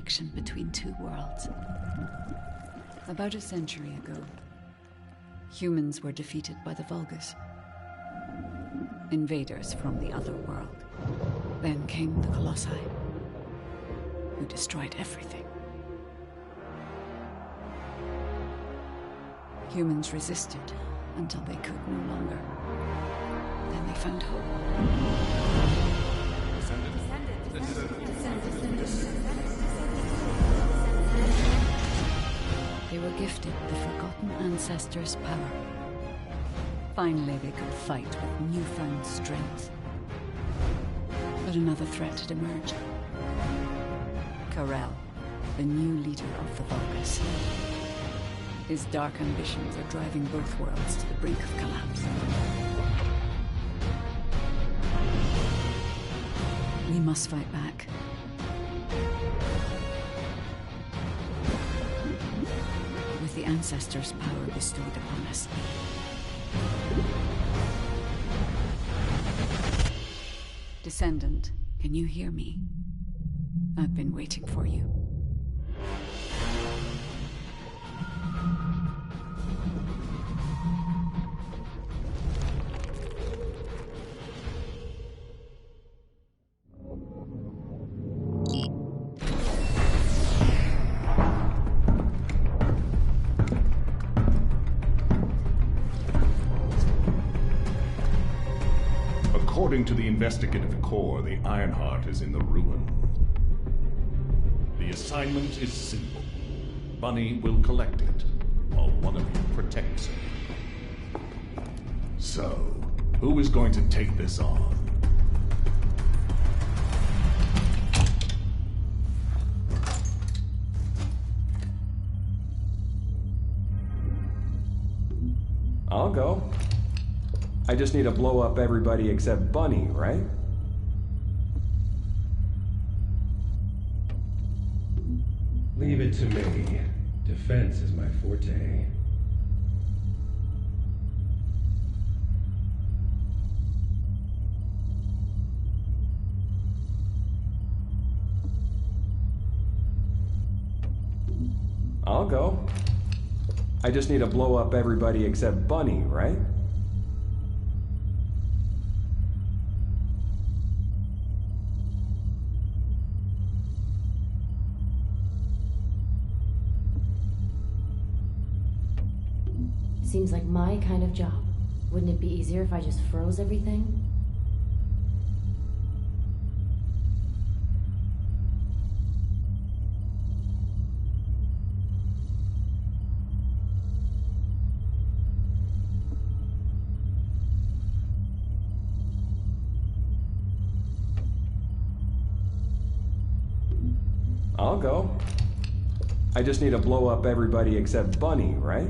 connection between two worlds. About a century ago, humans were defeated by the Vulgus, invaders from the other world. Then came the Colossi, who destroyed everything. Humans resisted until they could no longer. Then they found hope. They were gifted the forgotten ancestors' power. Finally, they could fight with newfound strength. But another threat had emerged. Karel, the new leader of the Vulgus. His dark ambitions are driving both worlds to the brink of collapse. We must fight back. With the ancestors' power bestowed upon us. Descendant, can you hear me? I've been waiting for you. According to the investigative core, the Ironheart is in the ruin. The assignment is simple. Bunny will collect it, while one of you protects it. So, who is going to take this on? I'll go. I just need to blow up everybody except Bunny, right? Leave it to me. Defense is my forte. I'll go. I just need to blow up everybody except Bunny, right? Seems like my kind of job. Wouldn't it be easier if I just froze everything? I'll go. I just need to blow up everybody except Bunny, right?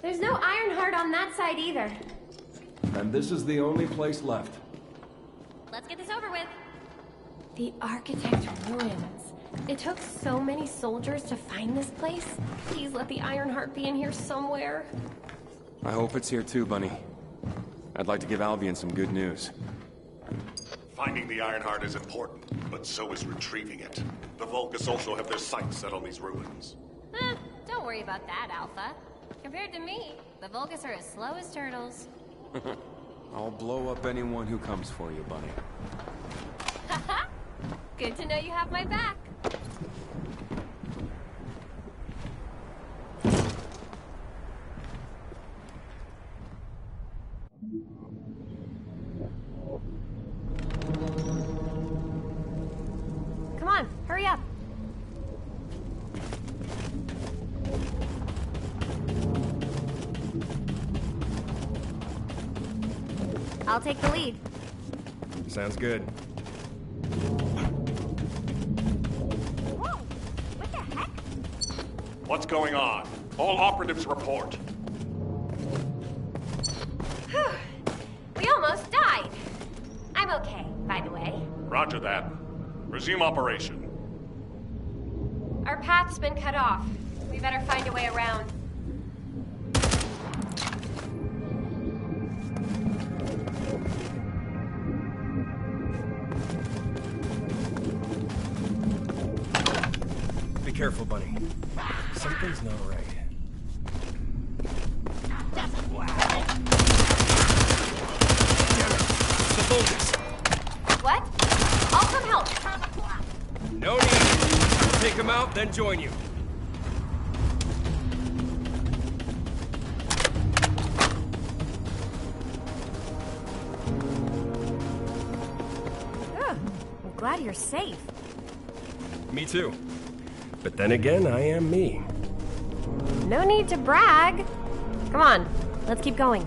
There's no Ironheart on that side either. And this is the only place left. Let's get this over with. The Architect Ruins. It took so many soldiers to find this place. Please let the Ironheart be in here somewhere. I hope it's here too, Bunny. I'd like to give Albion some good news. Finding the Ironheart is important, but so is retrieving it. The Vulgus also have their sights set on these ruins. Don't worry about that, Alpha. Compared to me, the Vulgus are as slow as turtles. I'll blow up anyone who comes for you, Bunny. Haha! Good to know you have my back. Come on, hurry up. I'll take the lead. Sounds good. Whoa! What the heck? What's going on? All operatives report. Whew. We almost died. I'm okay, by the way. Roger that. Resume operation. Our path's been cut off. We better find a way around. Be careful, Bunny. Something's not right. The Vulgus! What? I'll come help. No need. I'll take him out, then join you. Ugh, I'm glad you're safe. Me too. But then again, I am me. No need to brag. Come on, let's keep going.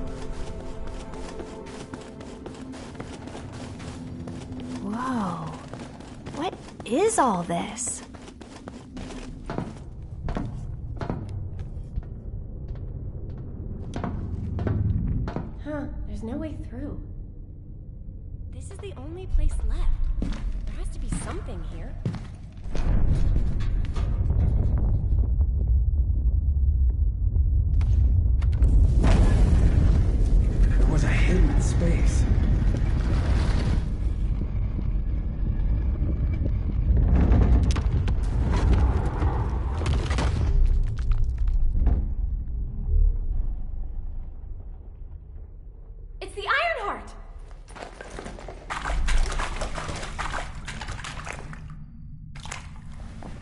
Whoa. What is all this? Huh, there's no way through. This is the only place left. There has to be something here. There was a hidden space. It's the Ironheart!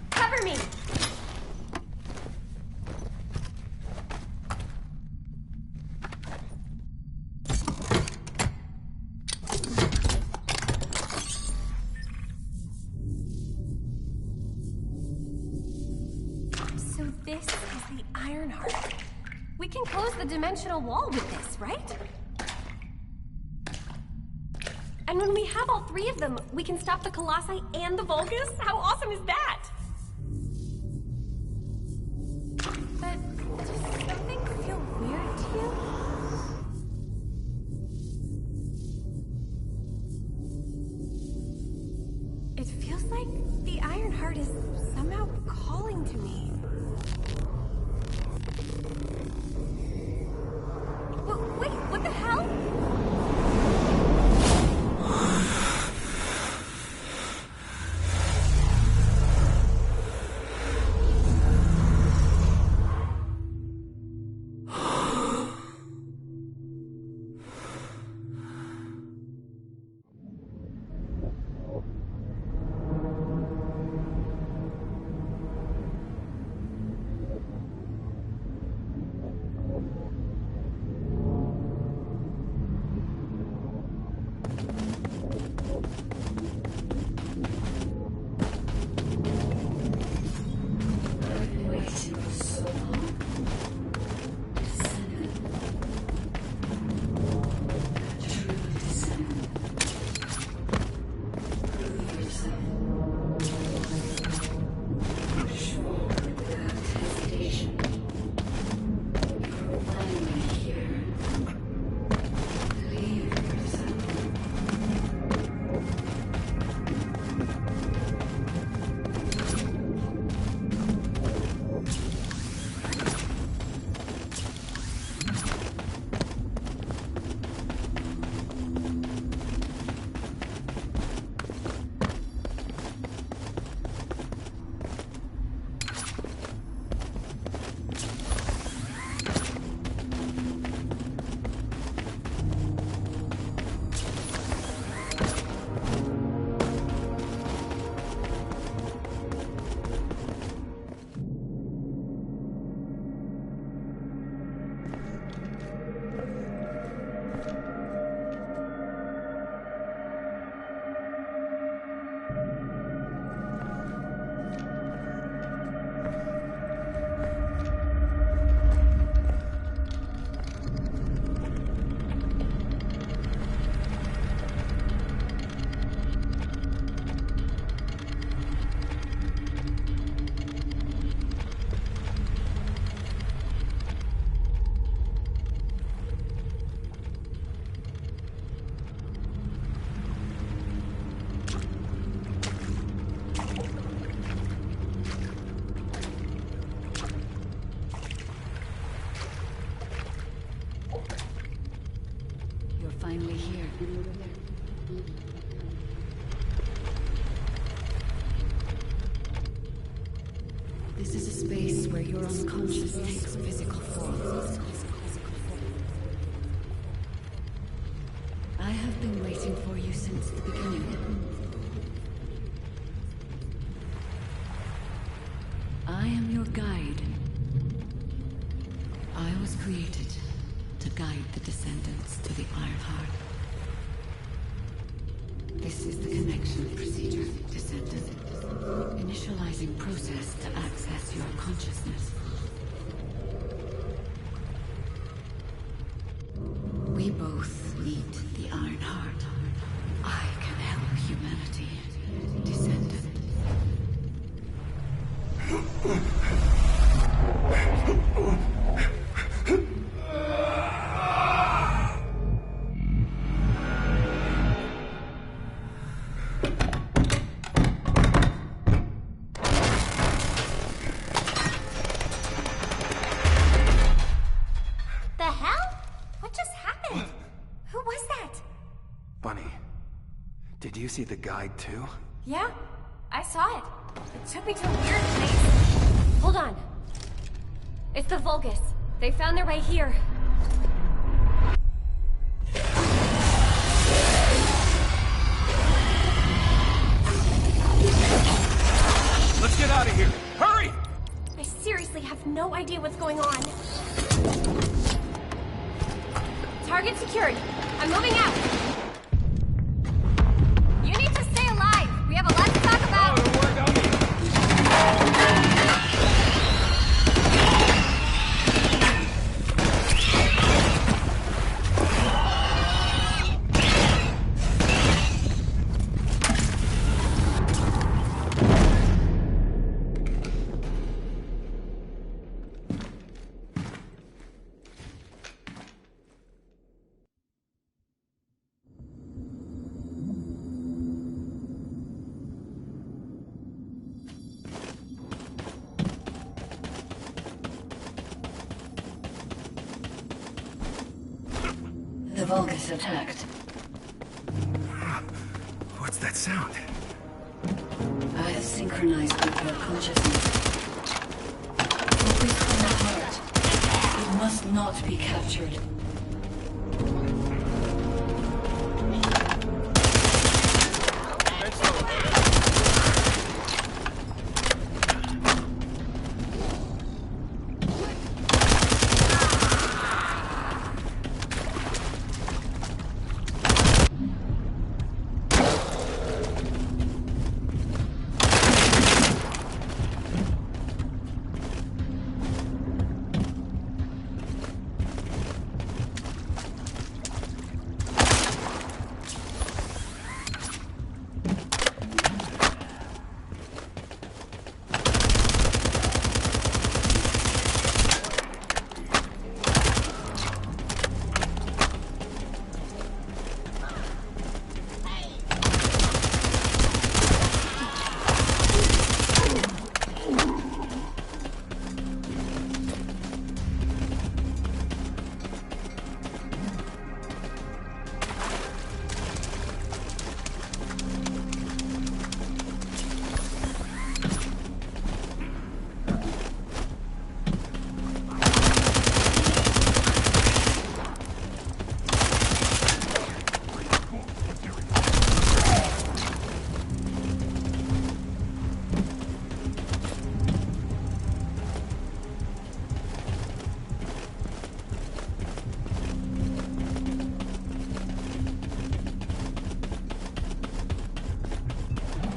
Cover me! So this is the Ironheart. We can close the dimensional wall with this, right? And when we have all three of them, we can stop the Colossi and the Vulgus? How awesome is that? But does something feel weird to you? It feels like the Ironheart is somehow calling to me. Wait, what the hell? finally here. This is a space where your unconscious takes physical form. I have been waiting for you since the beginning. I am your guide. I was created to guide the Descendants to the Ironheart. This is the connection procedure, Descendant. Initializing process to access your consciousness. We both need the Ironheart. I can help humanity, Descendant. Did you see the guide too? Yeah, I saw it. It took me to a weird place. Hold on. It's the Vulgus. They found their way here. Let's get out of here! Hurry! I seriously have no idea what's going on. Target secured. I'm moving out. You need to stay alive. We have a lot to talk about. Oh, don't worry about me. The Vulgus attacked. What's that sound? I have synchronized with your consciousness. Focus on the heart. It must not be captured.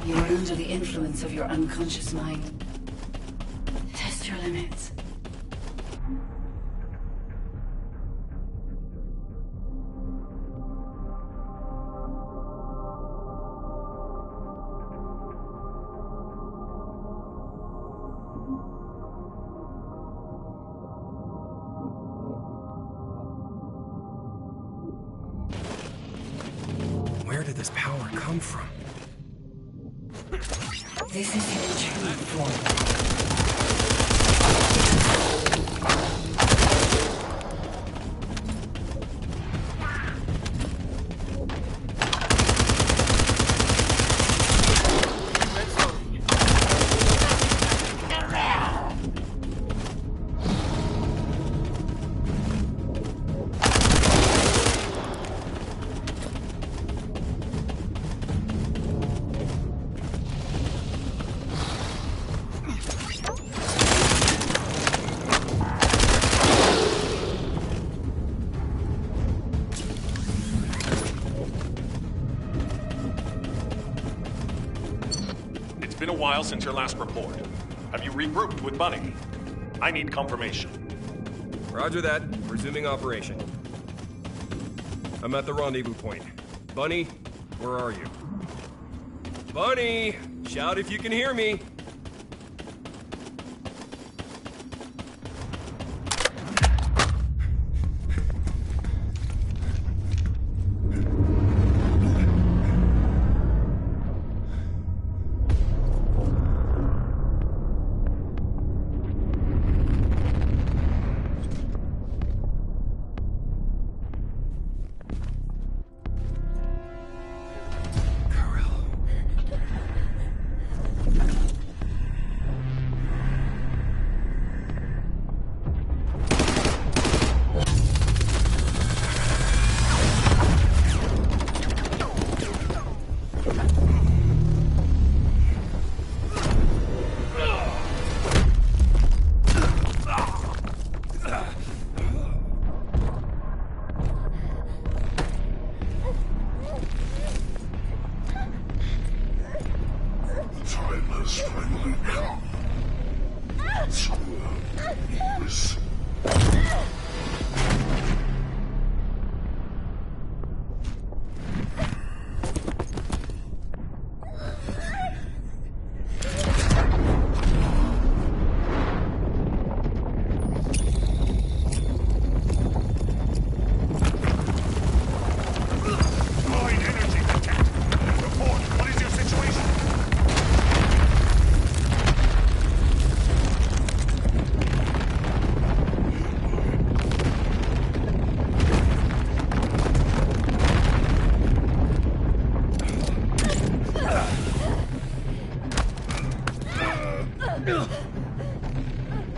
You are under the influence of your unconscious mind. Test your limits. Where did this power come from? This is your true form. been a while since your last report. Have you regrouped with Bunny? I need confirmation. Roger that. Resuming operation. I'm at the rendezvous point. Bunny, where are you? Bunny! Shout if you can hear me!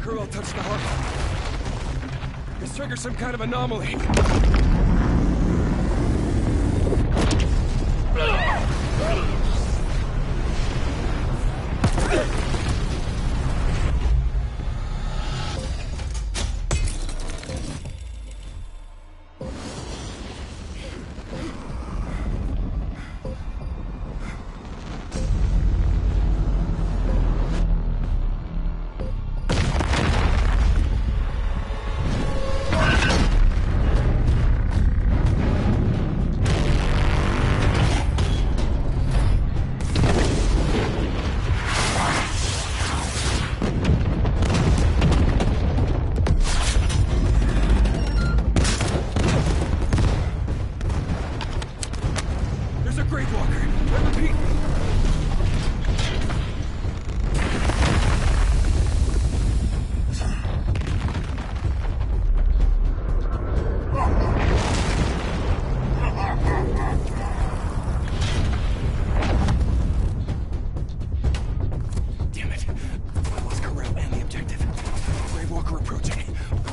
Kurl touched the heart. This triggers some kind of anomaly.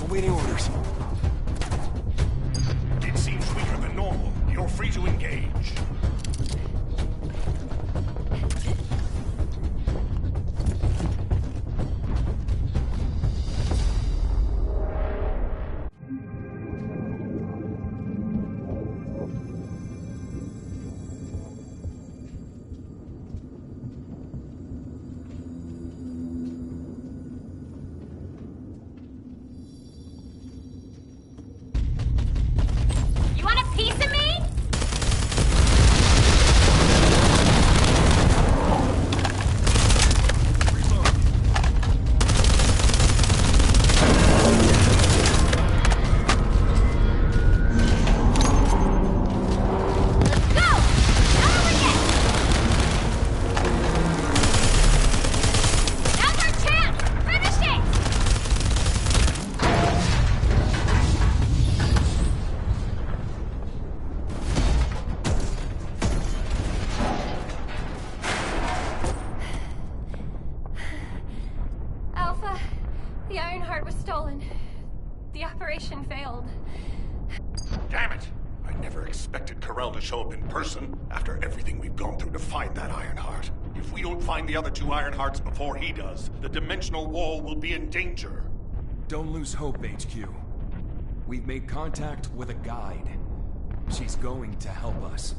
Awaiting orders. It seems weaker than normal. You're free to engage. The Ironheart was stolen. The operation failed. Damn it! I never expected Karel to show up in person after everything we've gone through to find that Ironheart. If we don't find the other two Ironhearts before he does, the dimensional wall will be in danger. Don't lose hope, HQ. We've made contact with a guide. She's going to help us.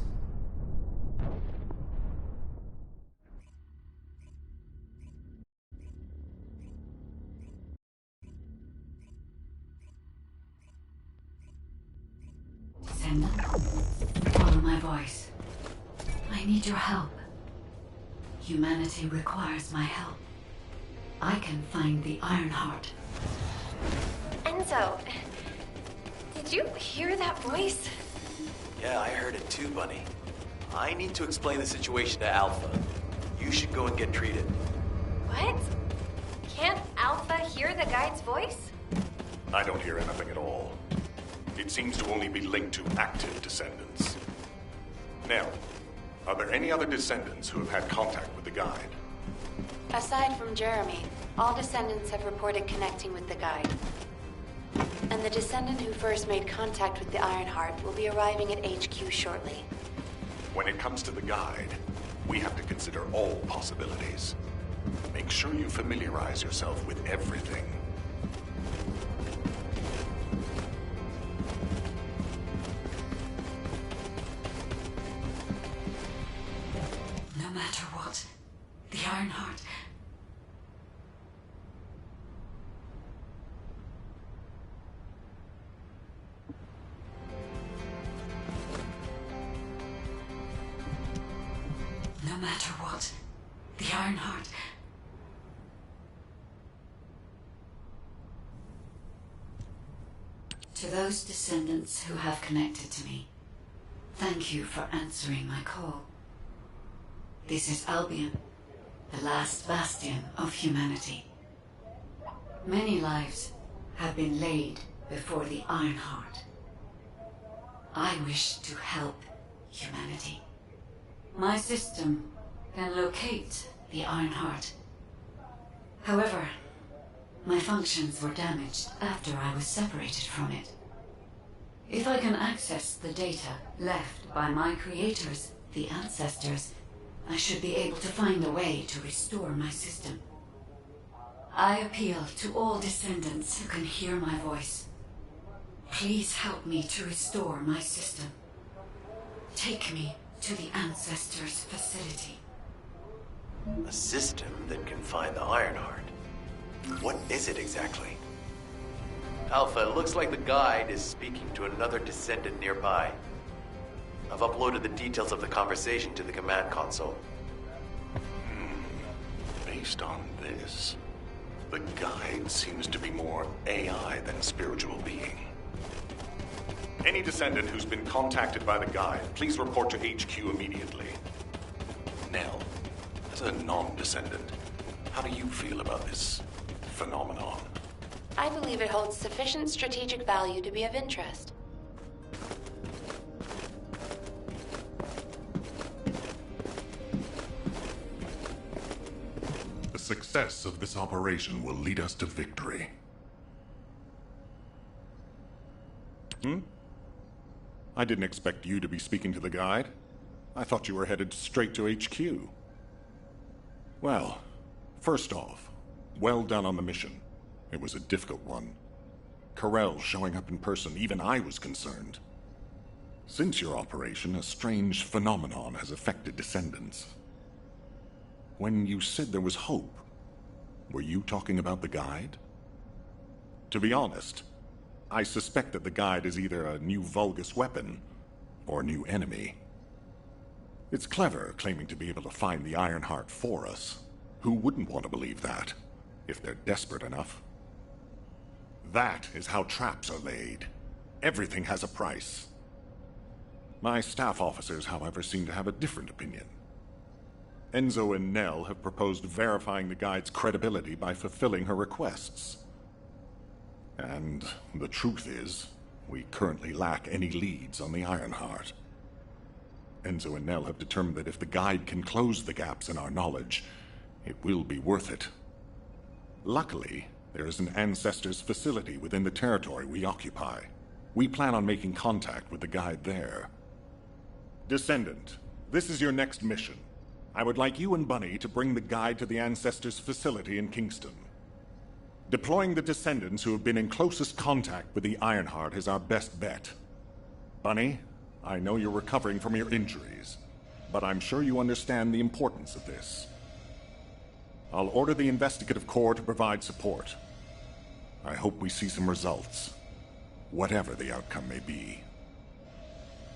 voice. I need your help. Humanity requires my help. I can find the Ironheart. Enzo, did you hear that voice? Yeah, I heard it too, Bunny. I need to explain the situation to Alpha. You should go and get treated. What? Can't Alpha hear the guide's voice? I don't hear anything at all. It seems to only be linked to active Descendants. Now, are there any other Descendants who have had contact with the guide? Aside from Jeremy, all Descendants have reported connecting with the guide. And the Descendant who first made contact with the Ironheart will be arriving at HQ shortly. When it comes to the guide, we have to consider all possibilities. Make sure you familiarize yourself with everything. No matter what, the Ironheart... No matter what, the Ironheart... To those Descendants who have connected to me, thank you for answering my call. This is Albion, the last bastion of humanity. Many lives have been laid before the Ironheart. I wish to help humanity. My system can locate the Ironheart. However, my functions were damaged after I was separated from it. If I can access the data left by my creators, the ancestors, I should be able to find a way to restore my system. I appeal to all Descendants who can hear my voice. Please help me to restore my system. Take me to the Ancestors' facility. A system that can find the Ironheart. What is it exactly? Alpha, it looks like the guide is speaking to another Descendant nearby. I've uploaded the details of the conversation to the command console. Based on this, the guide seems to be more AI than spiritual being. Any Descendant who's been contacted by the guide, please report to HQ immediately. Nell, as a non-Descendant, how do you feel about this phenomenon? I believe it holds sufficient strategic value to be of interest. The success of this operation will lead us to victory. I didn't expect you to be speaking to the guide. I thought you were headed straight to HQ. Well, first off, well done on the mission. It was a difficult one. Corell showing up in person, even I was concerned. Since your operation, a strange phenomenon has affected Descendants. When you said there was hope, were you talking about the guide? To be honest, I suspect that the guide is either a new Vulgus weapon or a new enemy. It's clever claiming to be able to find the Ironheart for us. Who wouldn't want to believe that, if they're desperate enough? That is how traps are laid. Everything has a price. My staff officers, however, seem to have a different opinion. Enzo and Nell have proposed verifying the guide's credibility by fulfilling her requests. And the truth is, we currently lack any leads on the Ironheart. Enzo and Nell have determined that if the guide can close the gaps in our knowledge, it will be worth it. Luckily, there is an Ancestors' facility within the territory we occupy. We plan on making contact with the guide there. Descendant, this is your next mission. I would like you and Bunny to bring the guide to the Ancestors' facility in Kingston. Deploying the Descendants who have been in closest contact with the Ironheart is our best bet. Bunny, I know you're recovering from your injuries, but I'm sure you understand the importance of this. I'll order the Investigative Corps to provide support. I hope we see some results, whatever the outcome may be.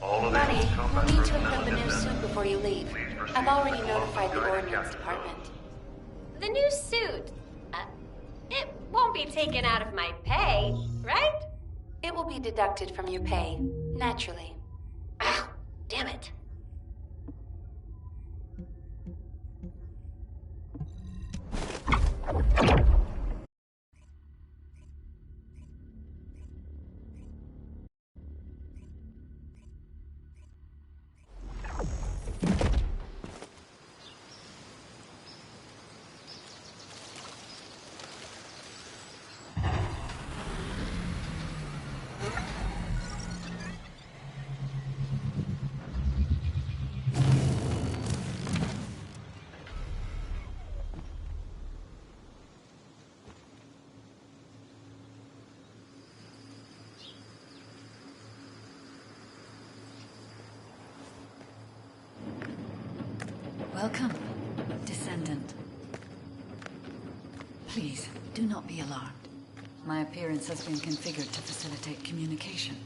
Bunny, you'll need to equip a new suit before you leave. I've already notified the Ordnance Department. The new suit. It won't be taken out of my pay, right? It will be deducted from your pay, naturally. Ah, damn it. Welcome, Descendant. Please, do not be alarmed. My appearance has been configured to facilitate communication.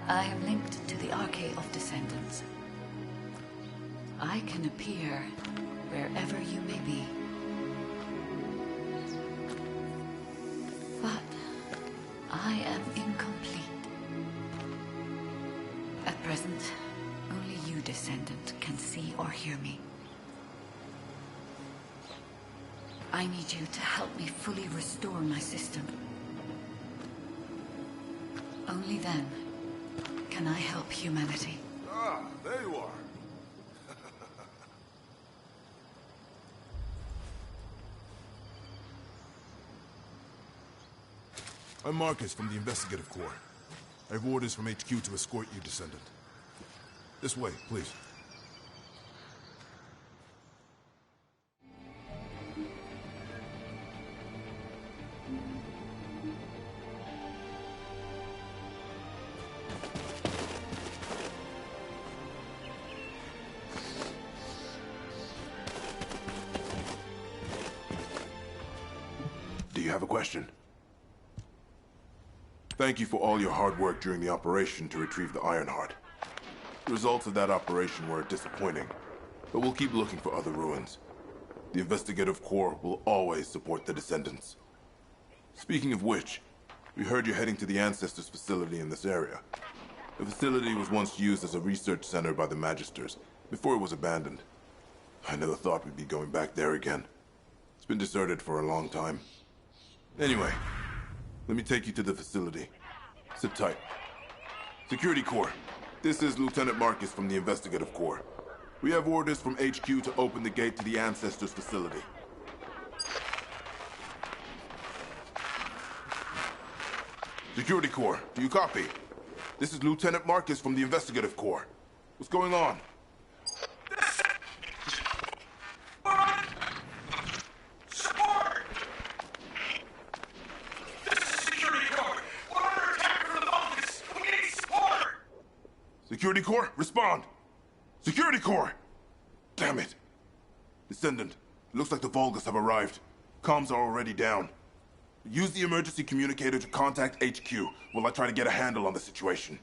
I am linked to the Arcade of Descendants. I can appear wherever you may be. But I am incomplete. At present, only you, Descendant, can see or hear me. I need you to help me fully restore my system. Only then can I help humanity. Ah, there you are. I'm Marcus from the Investigative Corps. I have orders from HQ to escort you, Descendant. This way, please. Do you have a question? Thank you for all your hard work during the operation to retrieve the Ironheart. The results of that operation were disappointing, but we'll keep looking for other ruins. The Investigative Corps will always support the Descendants. Speaking of which, we heard you're heading to the Ancestors facility in this area. The facility was once used as a research center by the Magisters, before it was abandoned. I never thought we'd be going back there again. It's been deserted for a long time. Anyway, let me take you to the facility. Sit tight. Security Corps, this is Lieutenant Marcus from the Investigative Corps. We have orders from HQ to open the gate to the Ancestors facility. Security Corps, do you copy? This is Lieutenant Marcus from the Investigative Corps. What's going on? Security Corps, respond! Security Corps! Damn it! Descendant, it looks like the Vulgus have arrived. Comms are already down. Use the emergency communicator to contact HQ while I try to get a handle on the situation.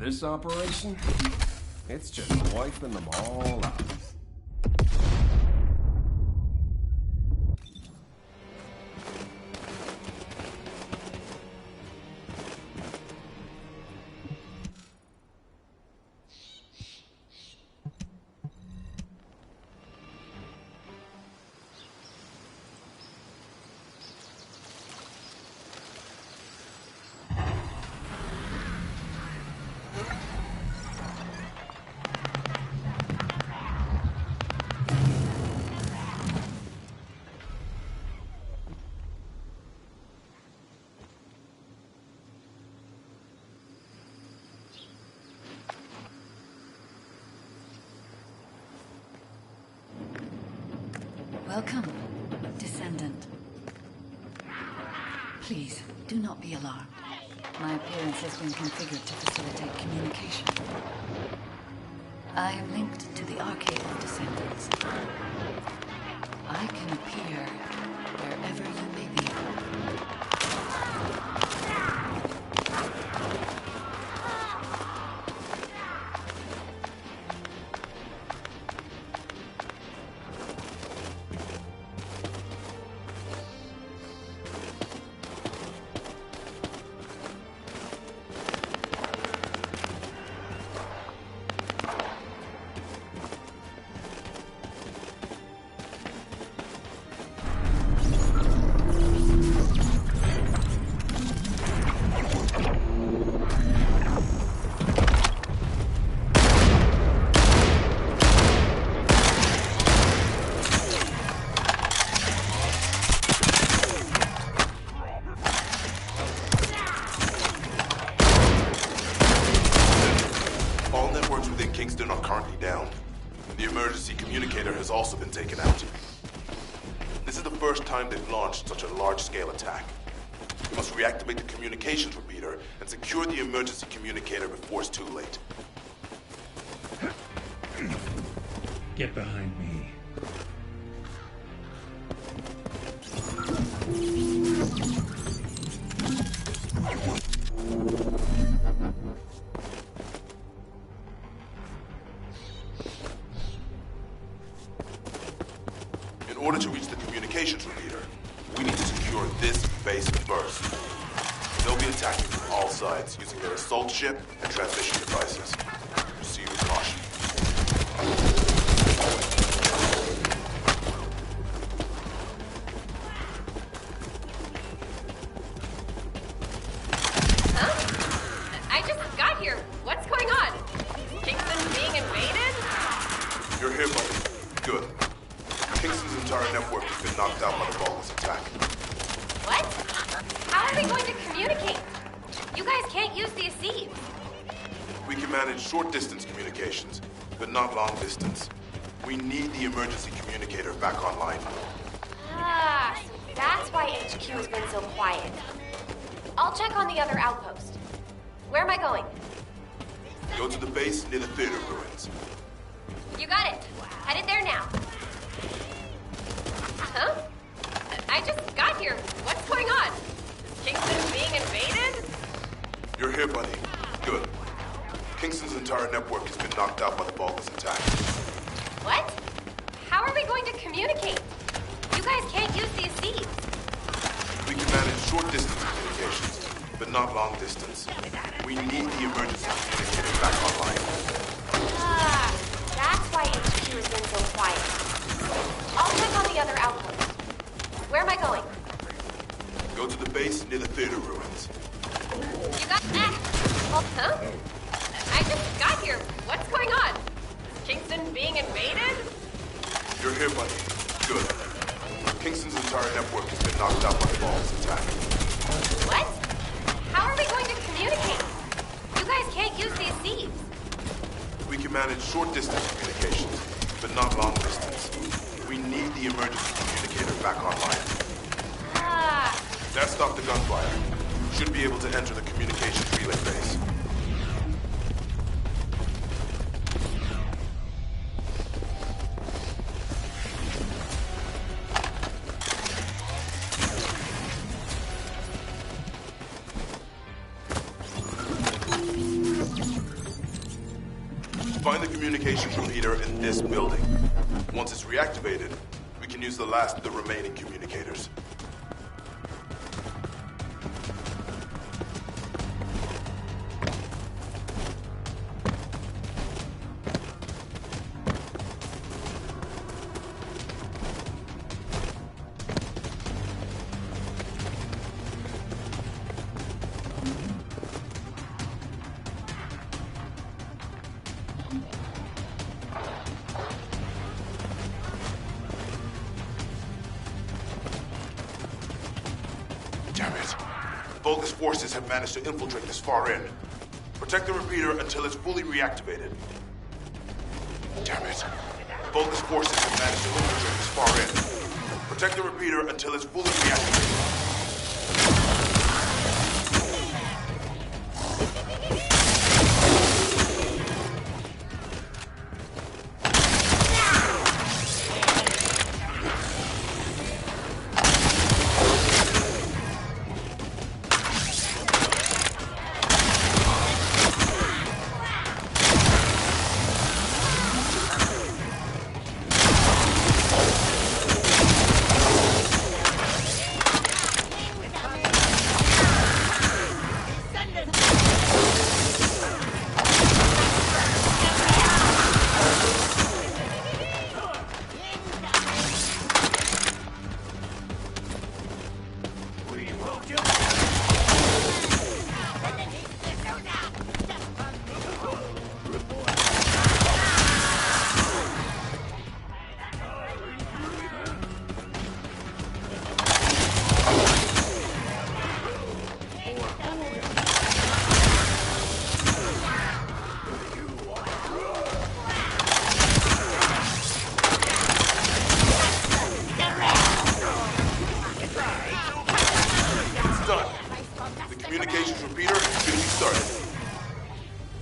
this operation, it's just wiping them all out. Welcome, Descendant. Please, do not be alarmed. My appearance has been configured to facilitate communication. I am linked to the Arcade of Descendants. I can appear wherever you may be. Also been taken out. This is the first time they've launched such a large-scale attack. We must reactivate the communications repeater and secure the emergency communicator before it's too late. Get behind me. In order to reach the communications repeater, we need to secure this base first. They'll be attacking from all sides using their assault ship and transmission devices. Proceed with caution. Huh? I just got here. What's going on? Kingston's being invaded? You're here, buddy. Good. Kingston's entire network has been knocked out by the Vulcan's attack. What? How are we going to communicate? You guys can't use the Seeds. We can manage short-distance communications, but not long-distance. We need the emergency communicator back online. Ah, so that's why HQ has been so quiet. I'll check on the other outpost. Where am I going? Go to the base near the theater ruins. You got it. Headed there now. Huh? I just got here. What's going on? Kingston being invaded? You're here, buddy. Good. Kingston's entire network has been knocked out by the Vulcan's attack. What? How are we going to communicate? You guys can't use the Seeds. We can manage short-distance communications, but not long-distance. We need the emergency communicator back online. Ah, that's why HQ has been so quiet. I'll check on the other outpost. Where am I going? Go to the base near the theater ruins. You got that? Well, huh? I just got here. What's going on? Kingston being invaded? You're here, buddy. Good. Kingston's entire network has been knocked out by the Vulcan's attack. What? How are we going to communicate? You guys can't use the Seeds. We can manage short-distance communications, but not long-distance. We need the emergency communicator back online. Ah. That stopped the gunfire. Should be able to enter the communications relay base. Find the communications repeater in this building. Once it's reactivated, we can use the last of the remaining communicators. Damn it. Vulgus forces have managed to infiltrate this far in. Protect the repeater until it's fully reactivated. Damn it. Vulgus forces have managed to infiltrate this far in. Protect the repeater until it's fully reactivated.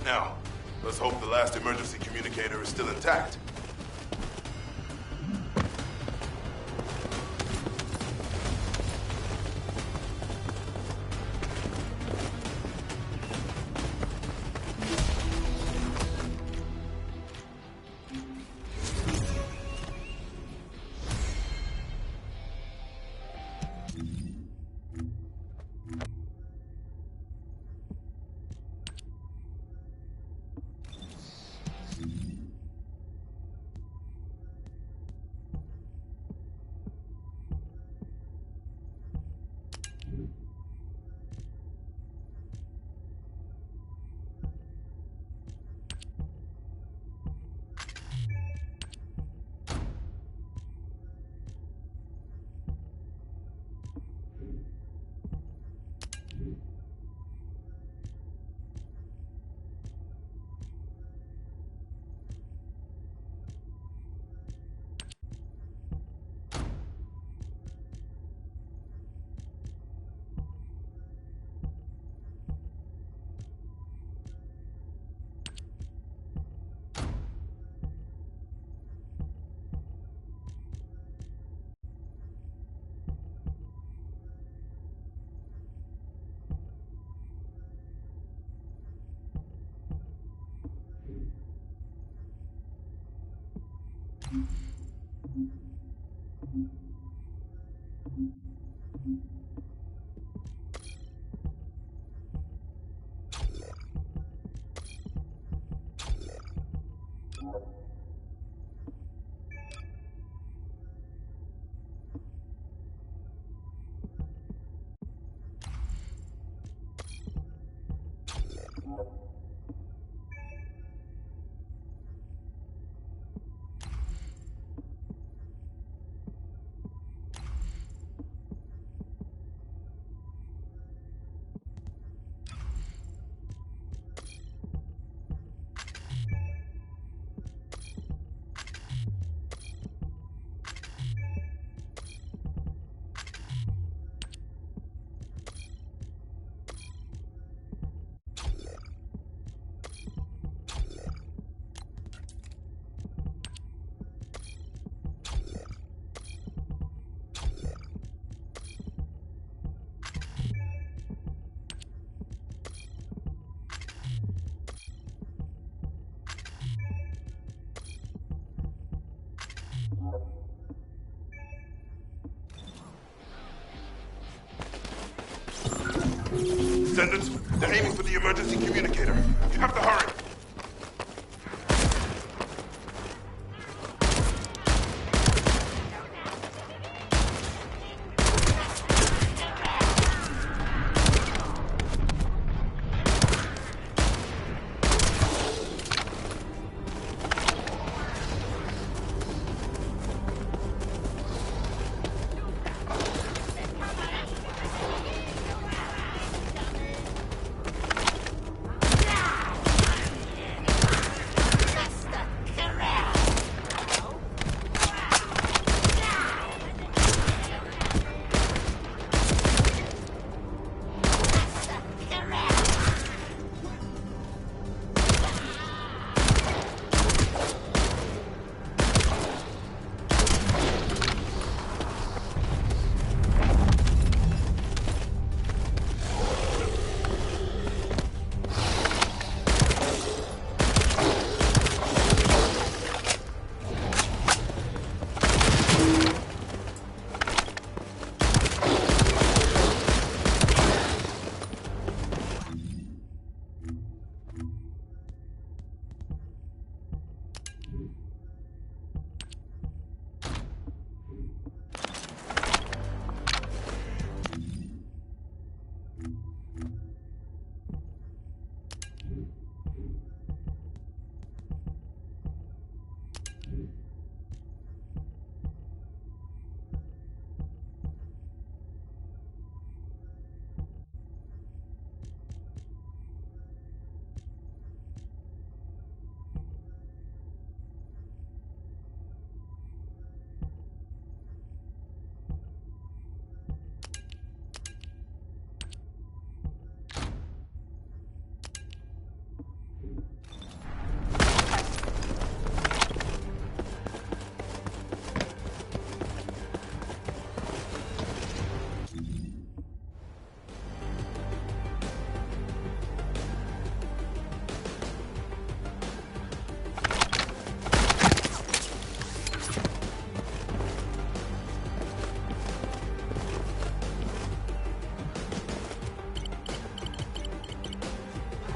Now, let's hope the last emergency communicator is still intact. Descendants, they're aiming for the emergency communicator. You have to hurry.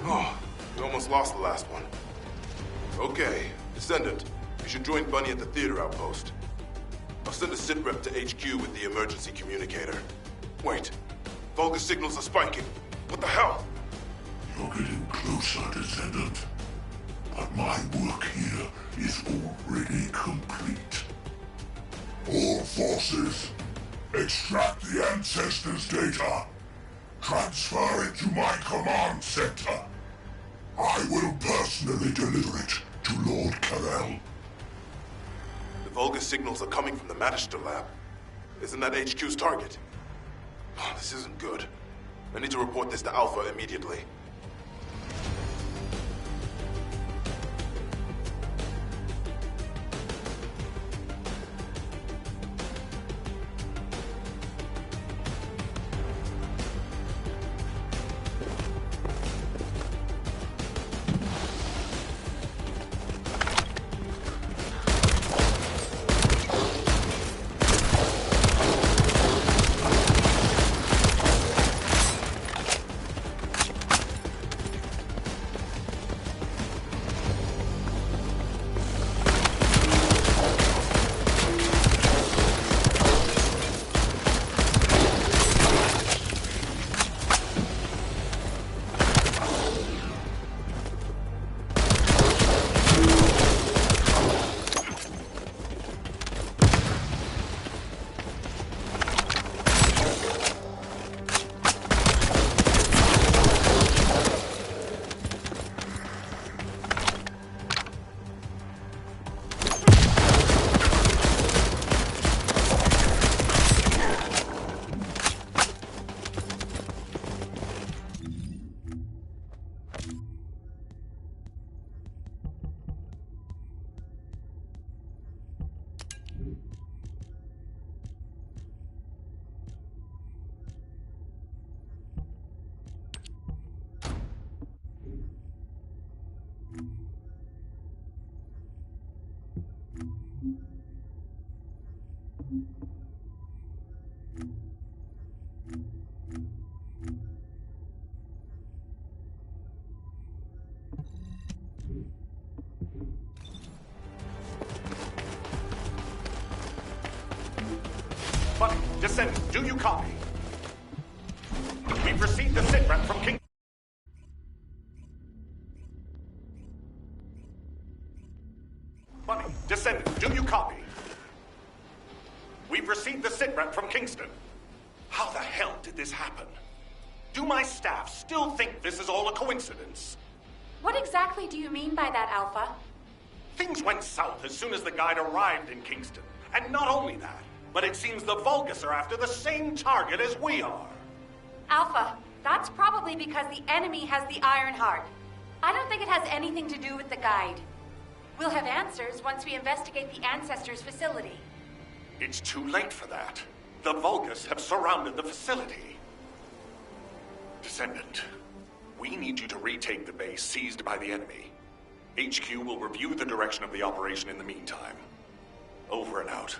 Oh, we almost lost the last one. Okay, Descendant, you should join Bunny at the theater outpost. I'll send a sit rep to HQ with the emergency communicator. Wait, Vulgus signals are spiking. What the hell? You're getting closer, Descendant. But my work here is already complete. All forces, extract the Ancestors' data. Transfer it to my command center. I will personally deliver it to Lord Karel. The Vulgus signals are coming from the Magister lab. Isn't that HQ's target? Oh, this isn't good. I need to report this to Alpha immediately. Bunny, Descendant, do you copy? We've received the sitrep from King... Bunny, Descendant, do you copy? We've received the sitrep from Kingston. How the hell did this happen? Do my staff still think this is all a coincidence? What exactly do you mean by that, Alpha? Things went south as soon as the guide arrived in Kingston. And not only that, but it seems the Vulgus are after the same target as we are. Alpha, that's probably because the enemy has the Iron Heart. I don't think it has anything to do with the guide. We'll have answers once we investigate the Ancestors' facility. It's too late for that. The Vulgus have surrounded the facility. Descendant, we need you to retake the base seized by the enemy. HQ will review the direction of the operation in the meantime. Over and out.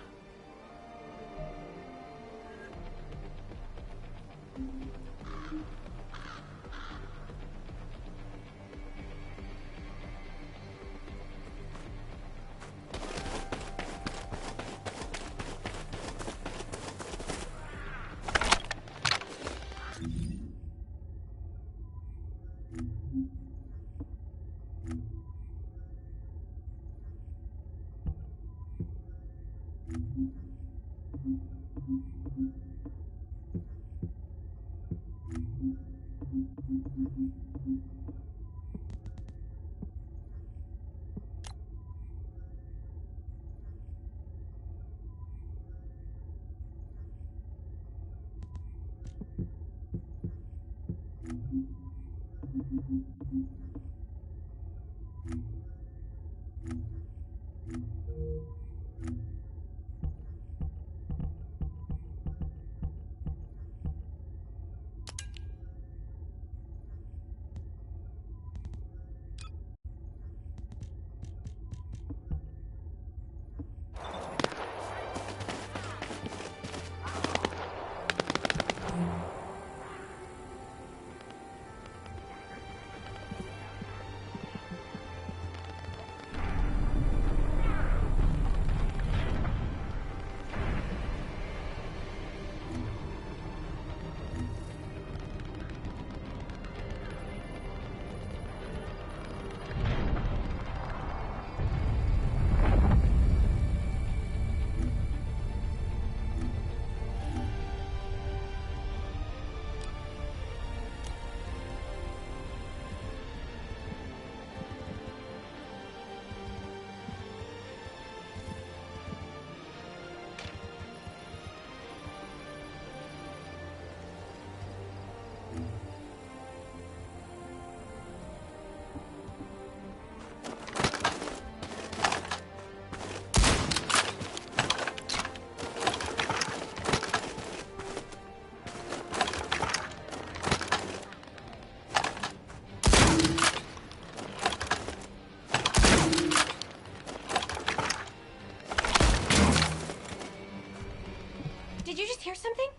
Did you just hear something?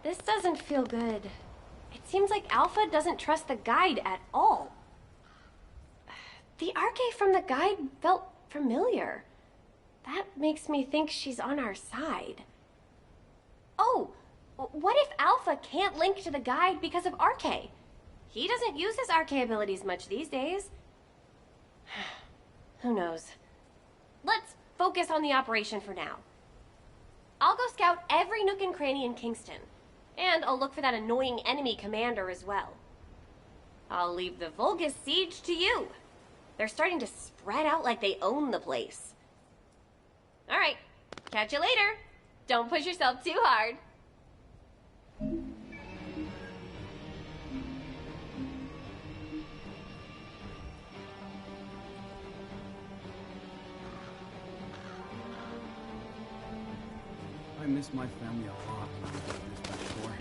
This doesn't feel good. It seems like Alpha doesn't trust the guide at all. The arche from the guide felt familiar. That makes me think she's on our side. Oh, what if Alpha can't link to the guide because of arche? He doesn't use his arche abilities much these days. Who knows? Let's focus on the operation for now. I'll go scout every nook and cranny in Kingston, and I'll look for that annoying enemy commander as well. I'll leave the Vulgus siege to you. They're starting to spread out like they own the place. All right, catch you later. Don't push yourself too hard. I miss my family a lot when I was doing this before.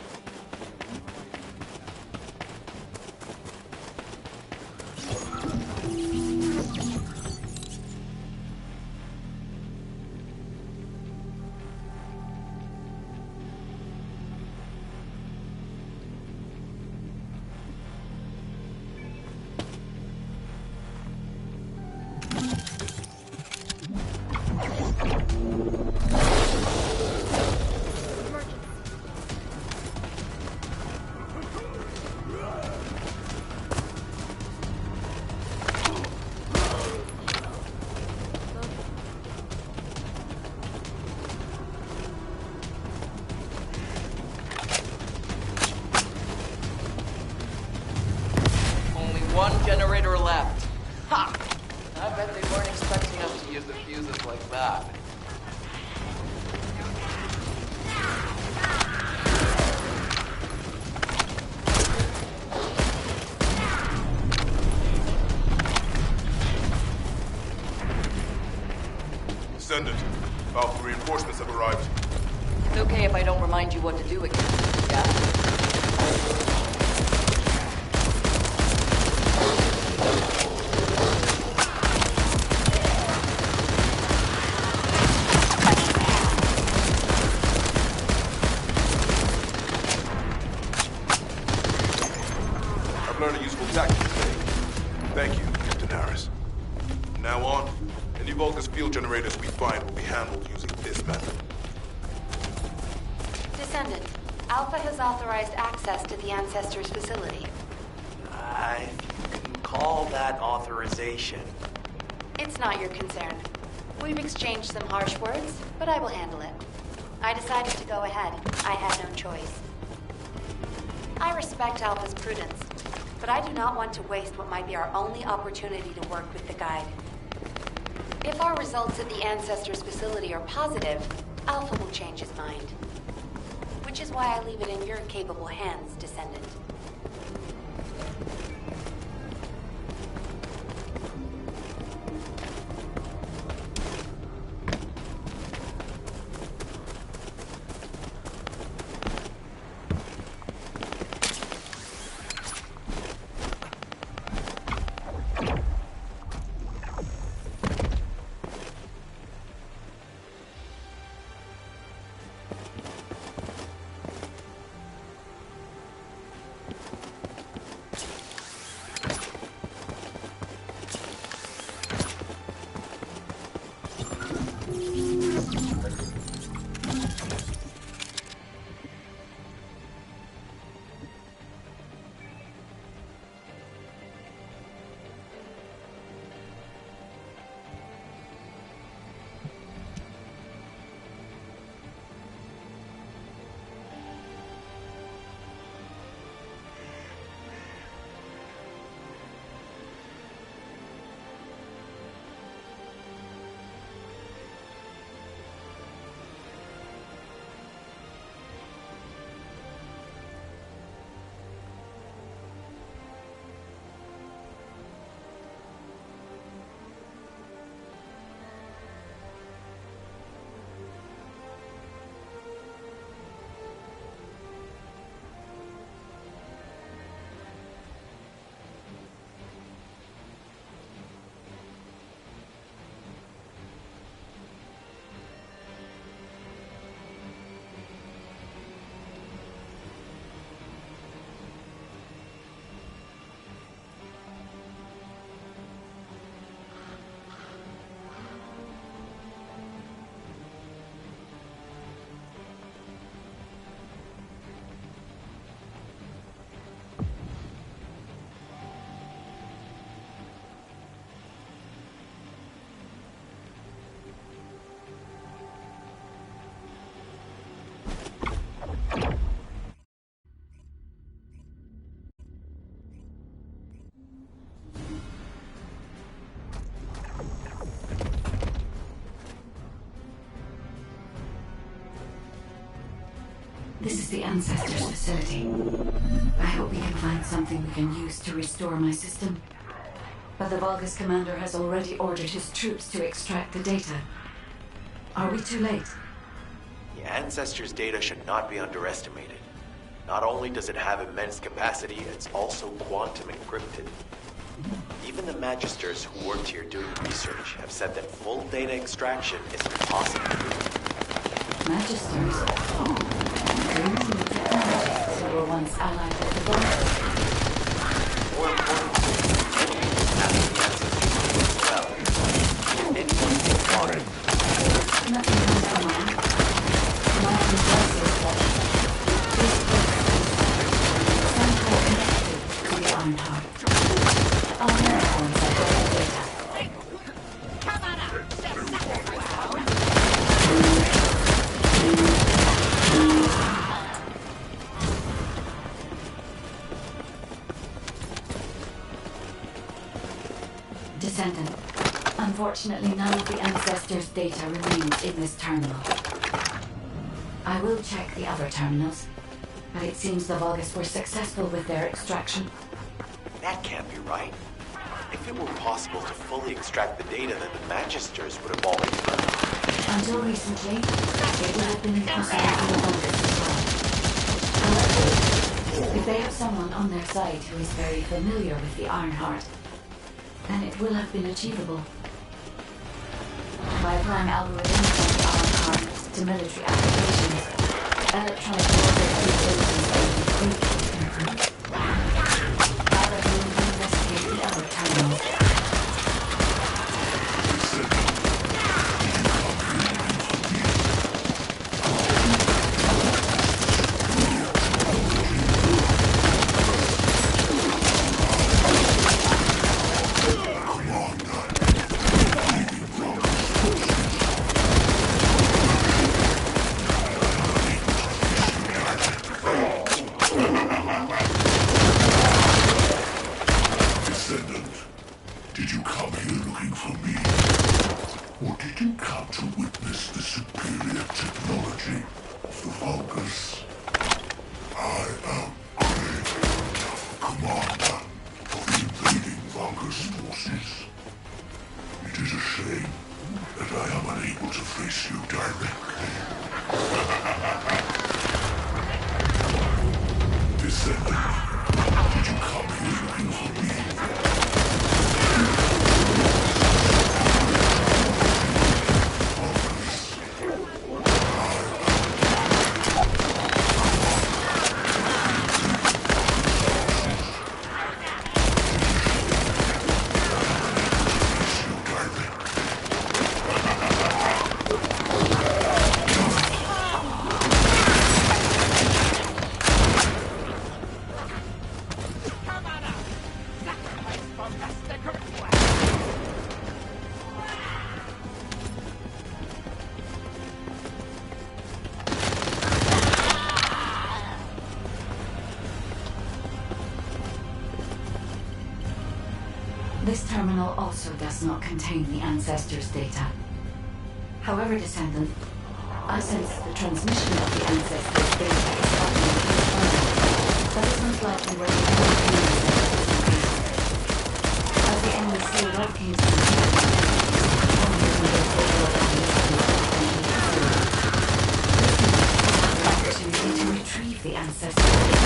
one generator left. Ha! I bet they weren't expecting us to use the fuses like that. Descendant, Alpha reinforcements have arrived. It's okay if I don't remind you what to do again, yeah? I've learned a useful tactic today. Thank you, Captain Harris. From now on, any Vulgus field generators we find will be handled using this method. Descendant, Alpha has authorized access to the Ancestors' facility. You can call that authorization. It's not your concern. We've exchanged some harsh words, but I will handle it. I decided to go ahead. I had no choice. I respect Alpha's prudence, but I do not want to waste what might be our only opportunity to work with the Guide. If our results at the Ancestors' facility are positive, Alpha will change his mind. Which is why I leave it in your capable hands, Descendant. This is the Ancestors' facility. I hope we can find something we can use to restore my system. But the Vulgus commander has already ordered his troops to extract the data. Are we too late? The Ancestors' data should not be underestimated. Not only does it have immense capacity, it's also quantum encrypted. Even the Magisters who worked here doing research have said that full data extraction is impossible. Magisters? Dreams and technologists who were once allied with the Vulgus. More importantly, enemies have the Ancestors as well. Anyone can want it. Nothing comes to mind. My guess is that this book is somehow connected to the Ironheart. I'll know once I get the data. Descendant, unfortunately none of the Ancestors' data remains in this terminal. I will check the other terminals, but it seems the Vulgus were successful with their extraction. That can't be right. If it were possible to fully extract the data, then the Magisters would have already done it. Until recently, it would have been impossible for the Vulgus as well. However, if they have someone on their side who is very familiar with the Ironheart, then it will have been achievable. By applying algorithms from the Ironheart to military applications, electronic warfare capabilities can be greatly improved. Now that we will investigate the other terminals. This terminal also does not contain the Ancestors' data. However, Descendant, I sense the transmission of the Ancestors' data is happening through the terminal. That is most likely where the Ancestors are based. As the enemy sealed off Kingston, opportunity to retrieve the Ancestors' data.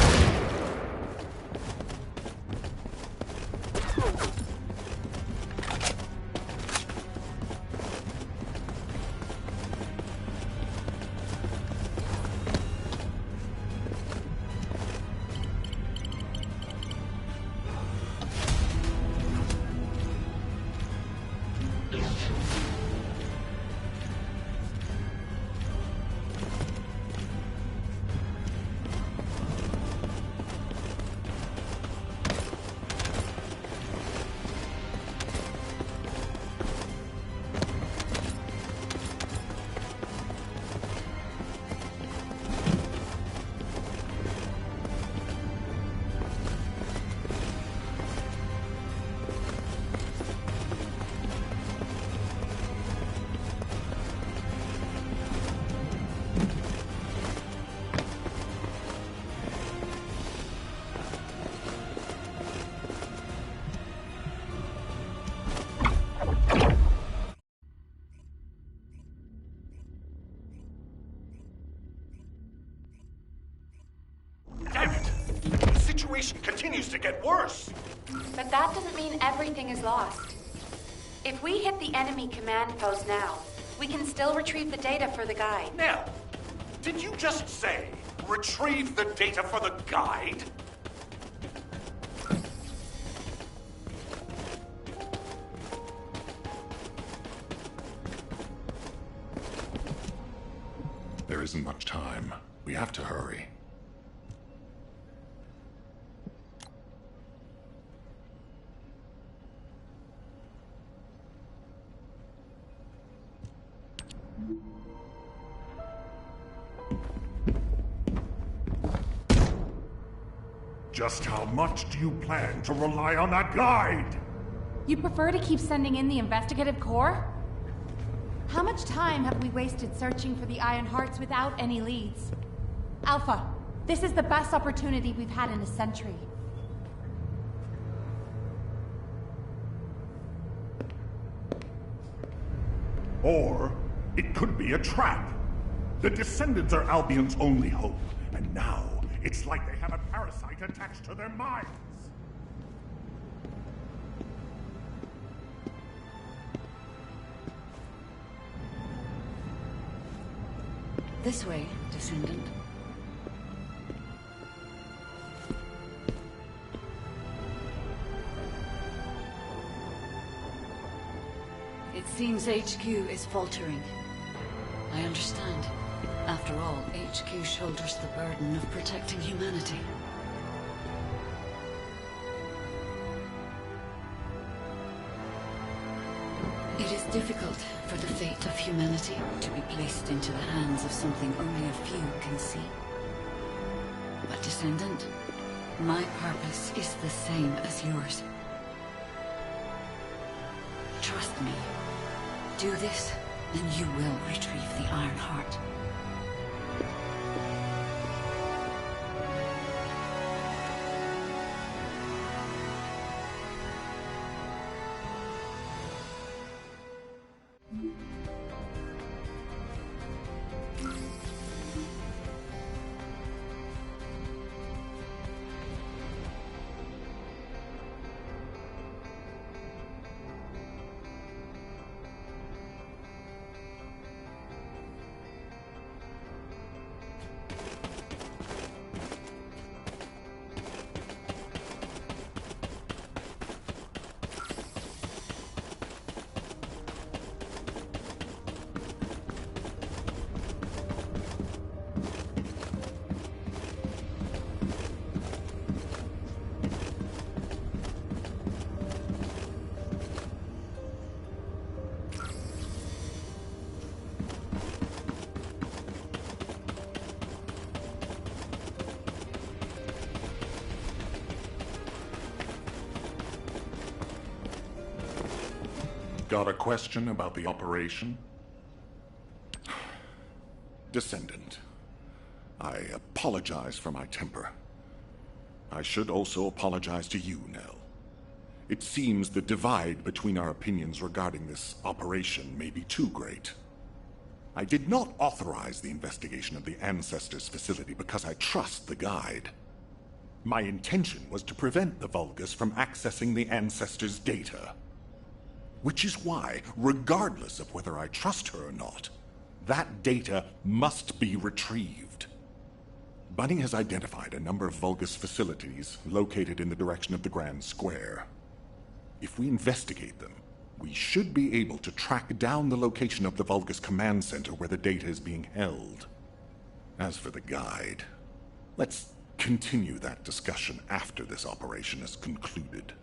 Continues to get worse. But that doesn't mean everything is lost. If we hit the enemy command post now, we can still retrieve the data for the guide. Now, did you just say retrieve the data for the guide? There isn't much time. We have to hurry. Just how much do you plan to rely on that guide? You prefer to keep sending in the investigative corps? How much time have we wasted searching for the Iron Hearts without any leads? Alpha, this is the best opportunity we've had in a century. Or it could be a trap. The Descendants are Albion's only hope, and now it's like they have a parasite attached to their minds. This way, Descendant. It seems HQ is faltering. I understand. After all, HQ shoulders the burden of protecting humanity. It is difficult for the fate of humanity to be placed into the hands of something only a few can see. But Descendant, my purpose is the same as yours. Trust me. Do this, and you will retrieve the Iron Heart. Got a question about the operation? Descendant, I apologize for my temper. I should also apologize to you, Nell. It seems the divide between our opinions regarding this operation may be too great. I did not authorize the investigation of the Ancestors' facility because I trust the Guide. My intention was to prevent the Vulgus from accessing the Ancestors' data. Which is why, regardless of whether I trust her or not, that data must be retrieved. Bunny has identified a number of Vulgus facilities located in the direction of the Grand Square. If we investigate them, we should be able to track down the location of the Vulgus command center where the data is being held. As for the Guide, let's continue that discussion after this operation is concluded.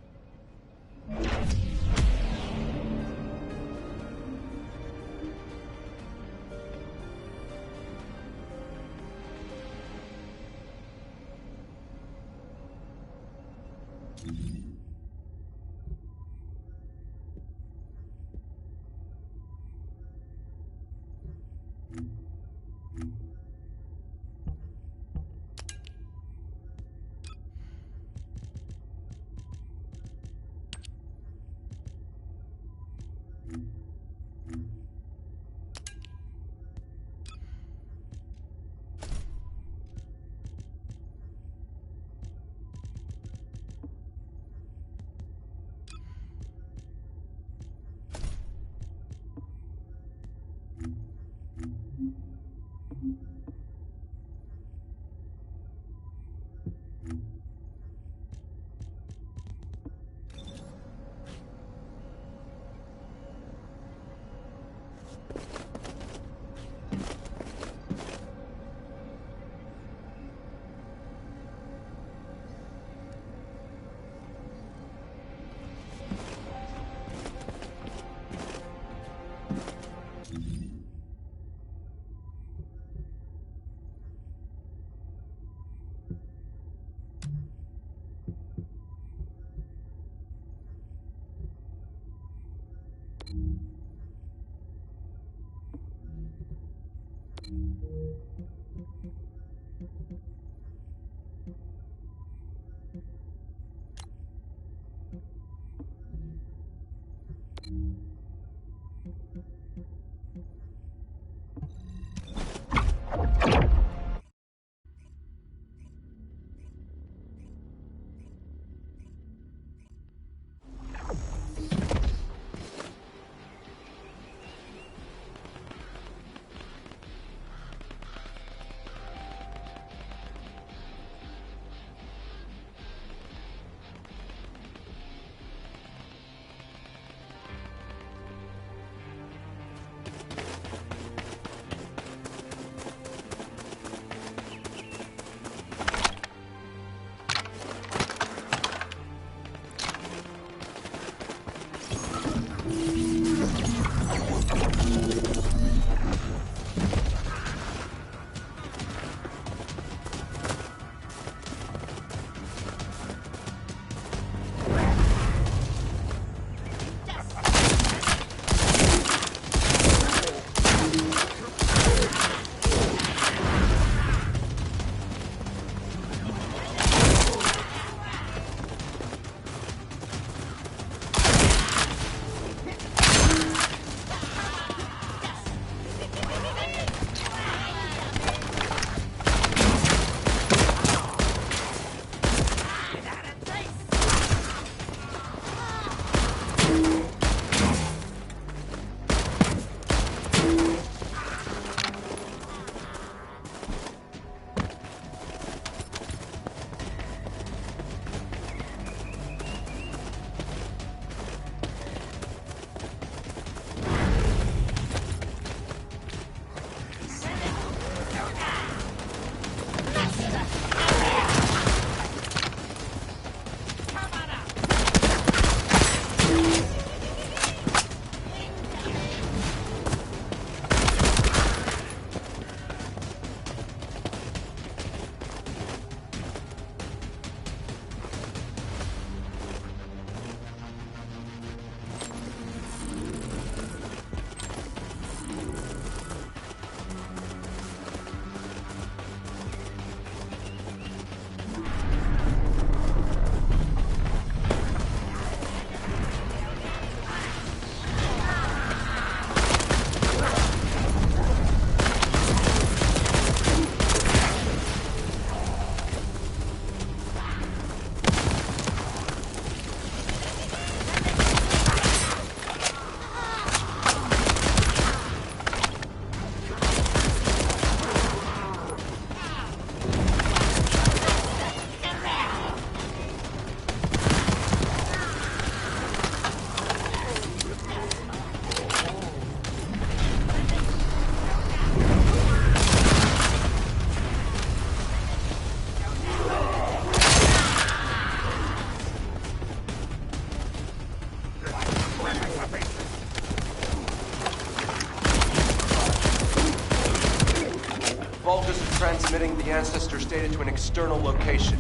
Transmitting the Ancestor's data to an external location.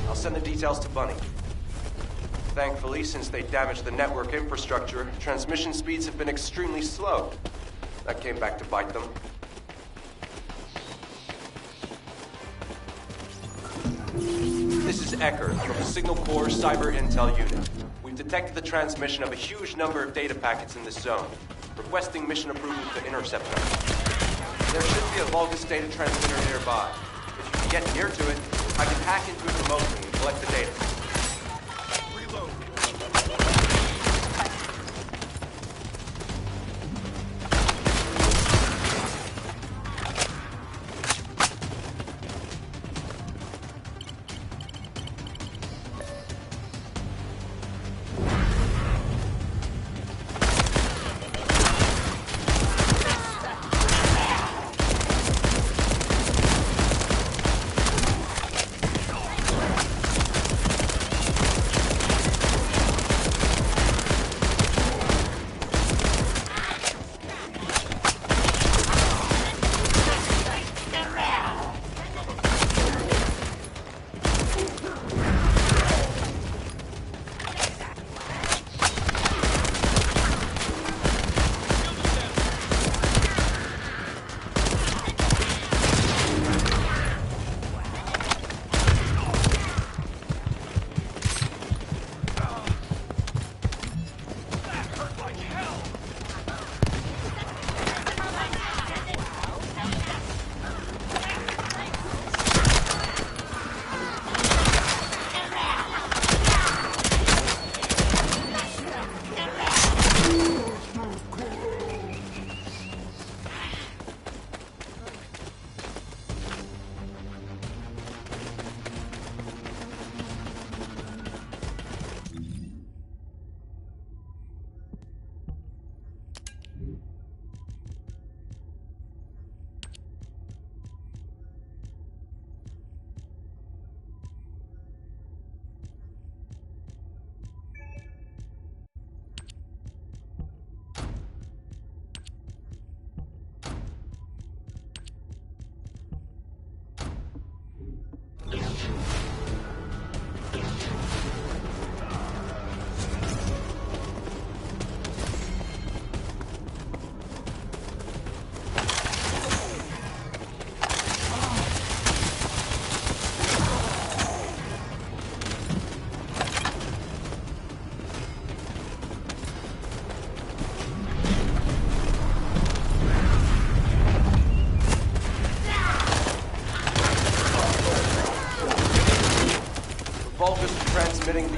I'll send the details to Bunny. Thankfully, since they damaged the network infrastructure, transmission speeds have been extremely slow. That came back to bite them. This is Eckert from the Signal Corps Cyber Intel Unit. We've detected the transmission of a huge number of data packets in this zone, requesting mission approval to intercept them. There should be a Vulgus data transmitter nearby. If you can get near to it, I can hack into it remotely and collect the data.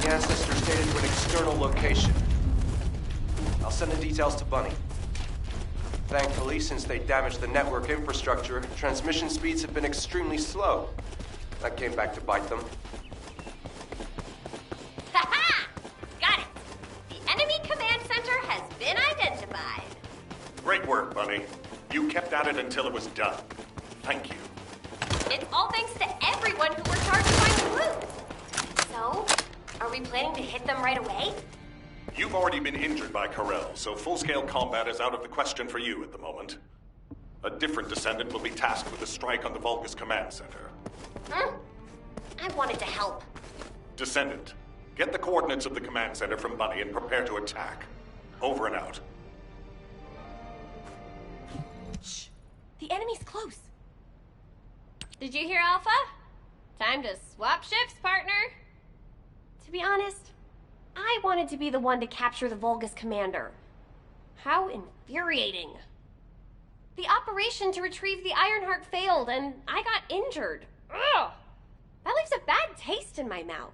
the ancestors' data to an external location. I'll send the details to Bunny. Thankfully, since they damaged the network infrastructure, transmission speeds have been extremely slow. That came back to bite them. Ha-ha! Got it! The enemy command center has been identified. Great work, Bunny. You kept at it until it was done. Thank you. It's all thanks to everyone who worked hard to find the clue. So, are we planning to hit them right away? You've already been injured by Corell, so full-scale combat is out of the question for you at the moment. A different Descendant will be tasked with a strike on the Vulgus Command Center. I wanted to help. Descendant, get the coordinates of the Command Center from Bunny and prepare to attack. Over and out. Shh. The enemy's close. Did you hear, Alpha? Time to swap shifts, partner. To be honest, I wanted to be the one to capture the Vulgus commander. How infuriating. The operation to retrieve the Ironheart failed, and I got injured. Ugh! That leaves a bad taste in my mouth.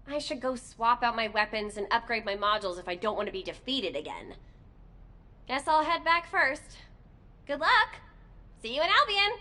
I should go swap out my weapons and upgrade my modules if I don't want to be defeated again. Guess I'll head back first. Good luck! See you in Albion!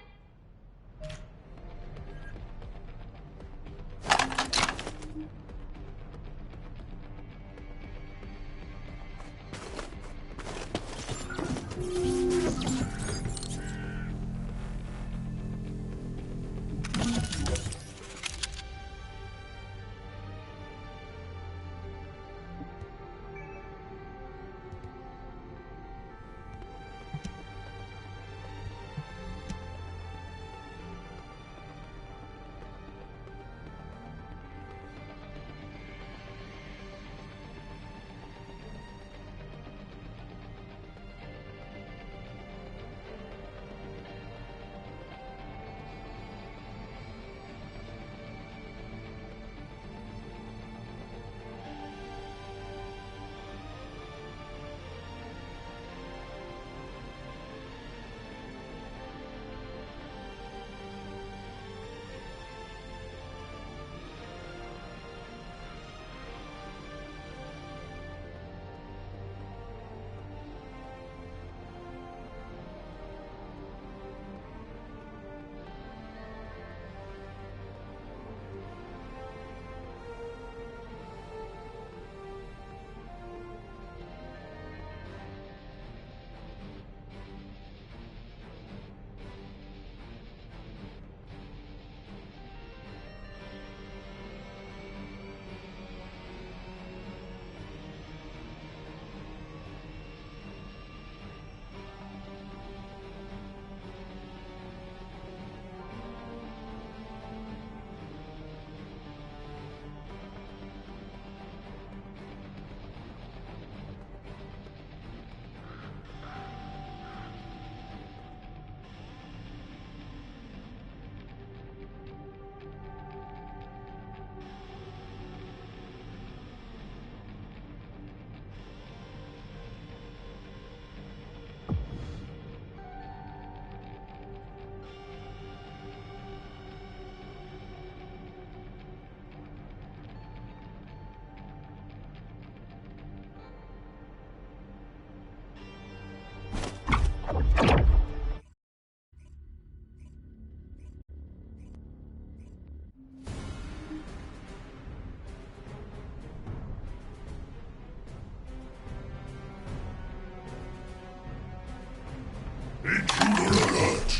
Intruder alert!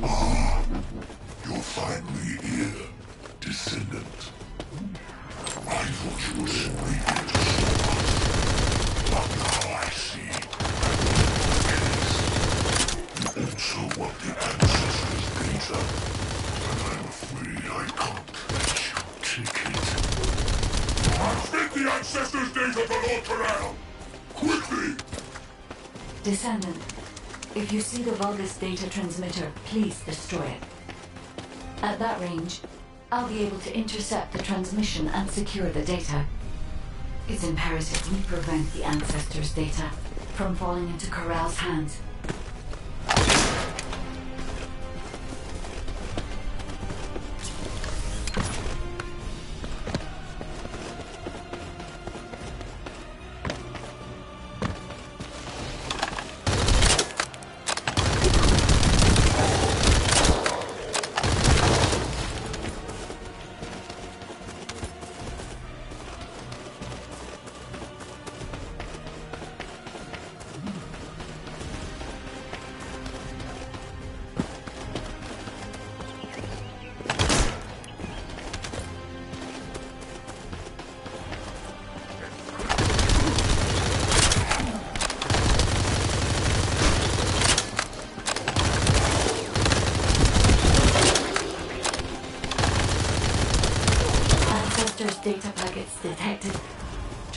Ah, you're finally here, Descendant. I thought you were simply here to stop us. But now I see. You also want the ancestors' data. And I'm afraid I can't let you take it. Transmit the ancestors' data to Lord Corell! Quickly! Descendant, if you see the Vulgus data transmitter, please destroy it. At that range, I'll be able to intercept the transmission and secure the data. It's imperative we prevent the Ancestors' data from falling into Corell's hands.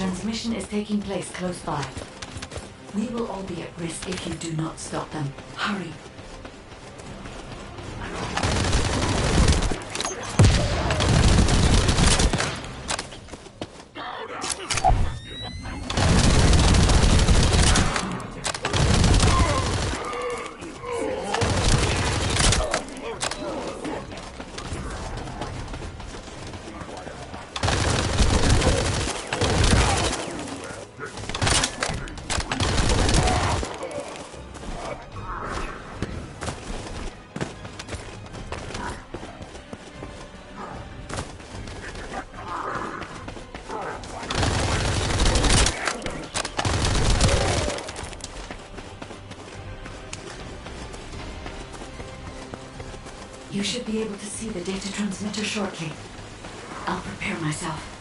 Transmission is taking place close by. We will all be at risk if you do not stop them. Hurry. You should be able to see the data transmitter shortly. I'll prepare myself.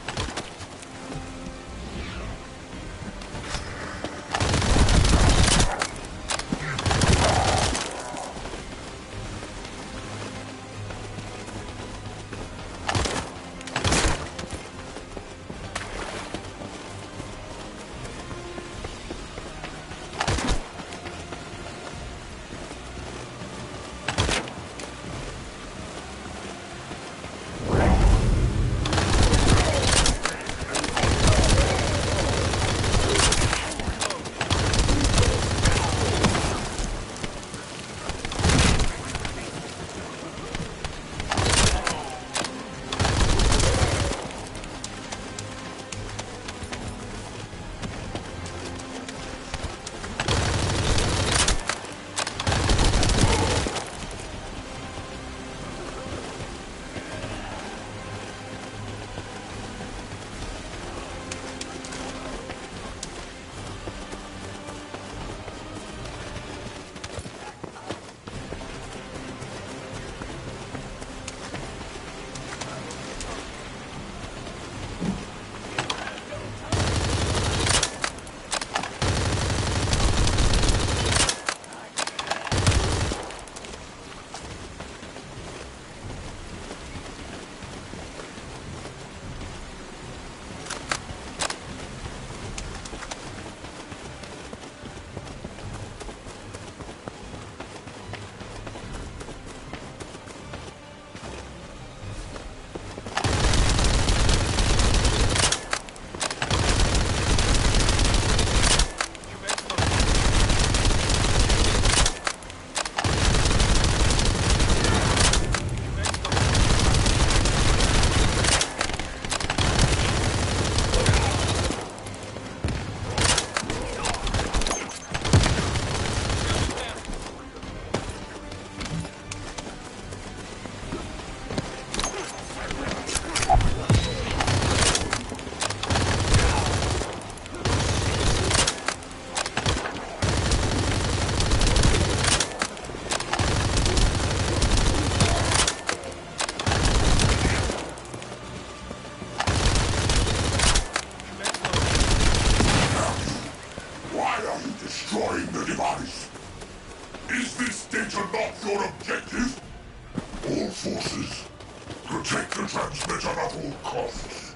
Protect the transmitter at all costs.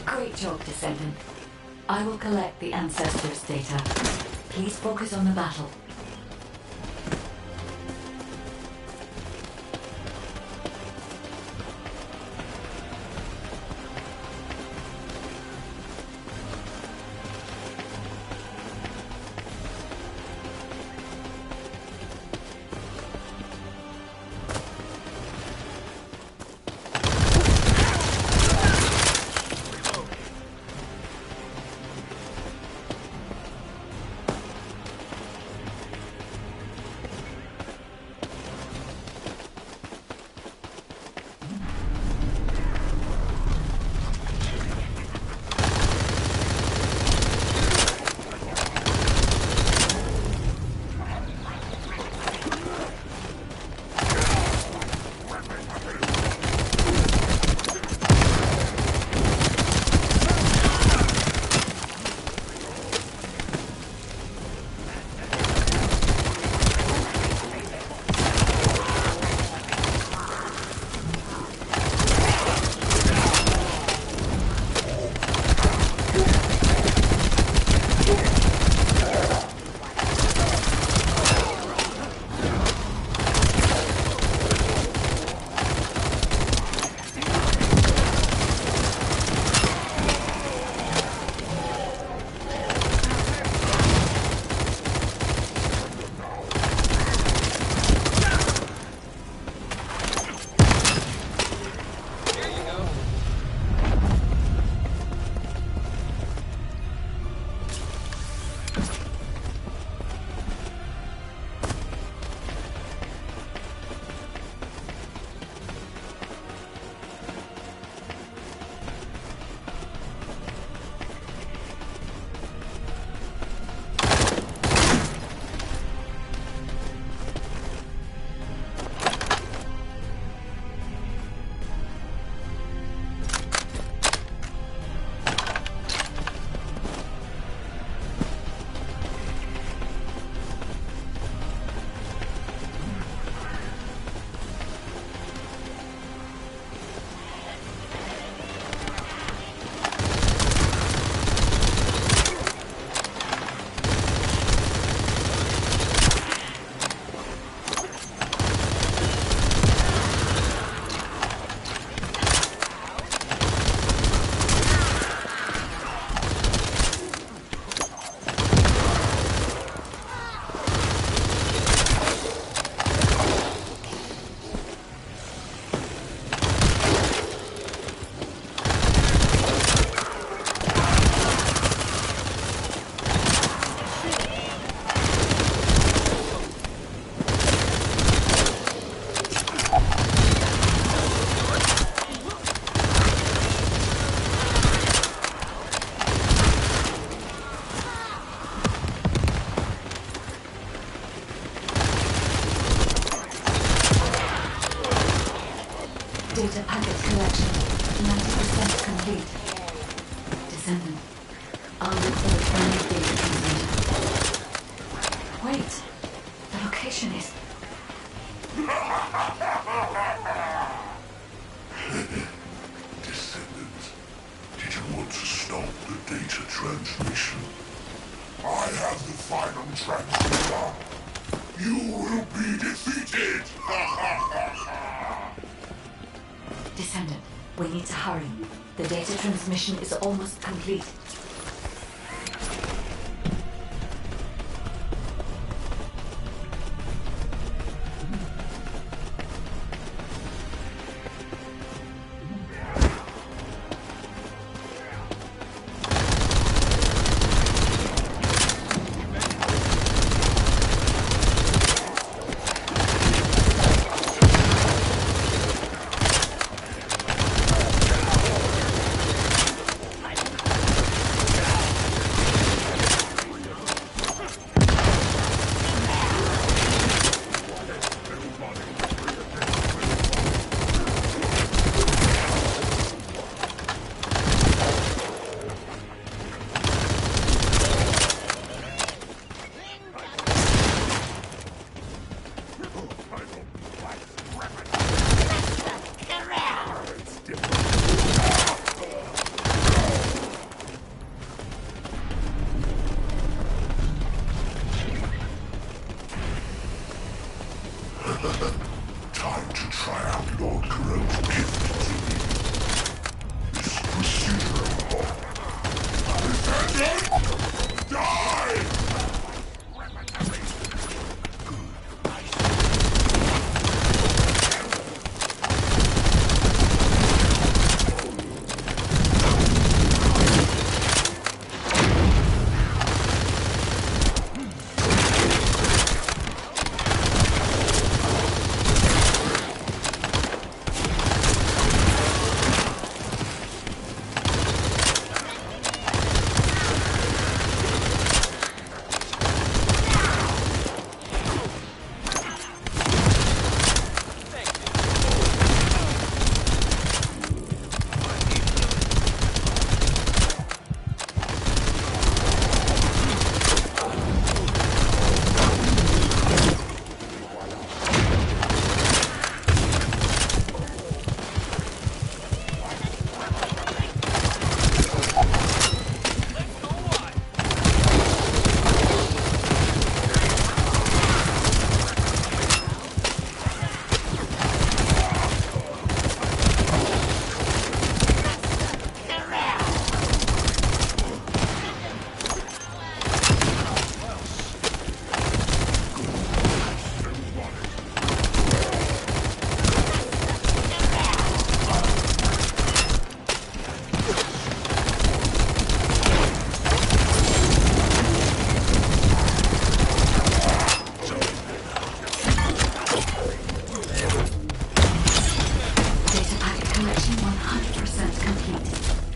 Great job, Descendant. I will collect the Ancestors' data. Please focus on the battle. Data packet collection 90% complete. Descendant, I'll look for the final data transmitter. Wait, the location is... Descendant, did you want to stop the data transmission? I have the final transmitter. You will be defeated! Descendant, we need to hurry. The data transmission is almost complete. Time to try out Lord Corell's gift to me. This procedural hop. Descendant! Die!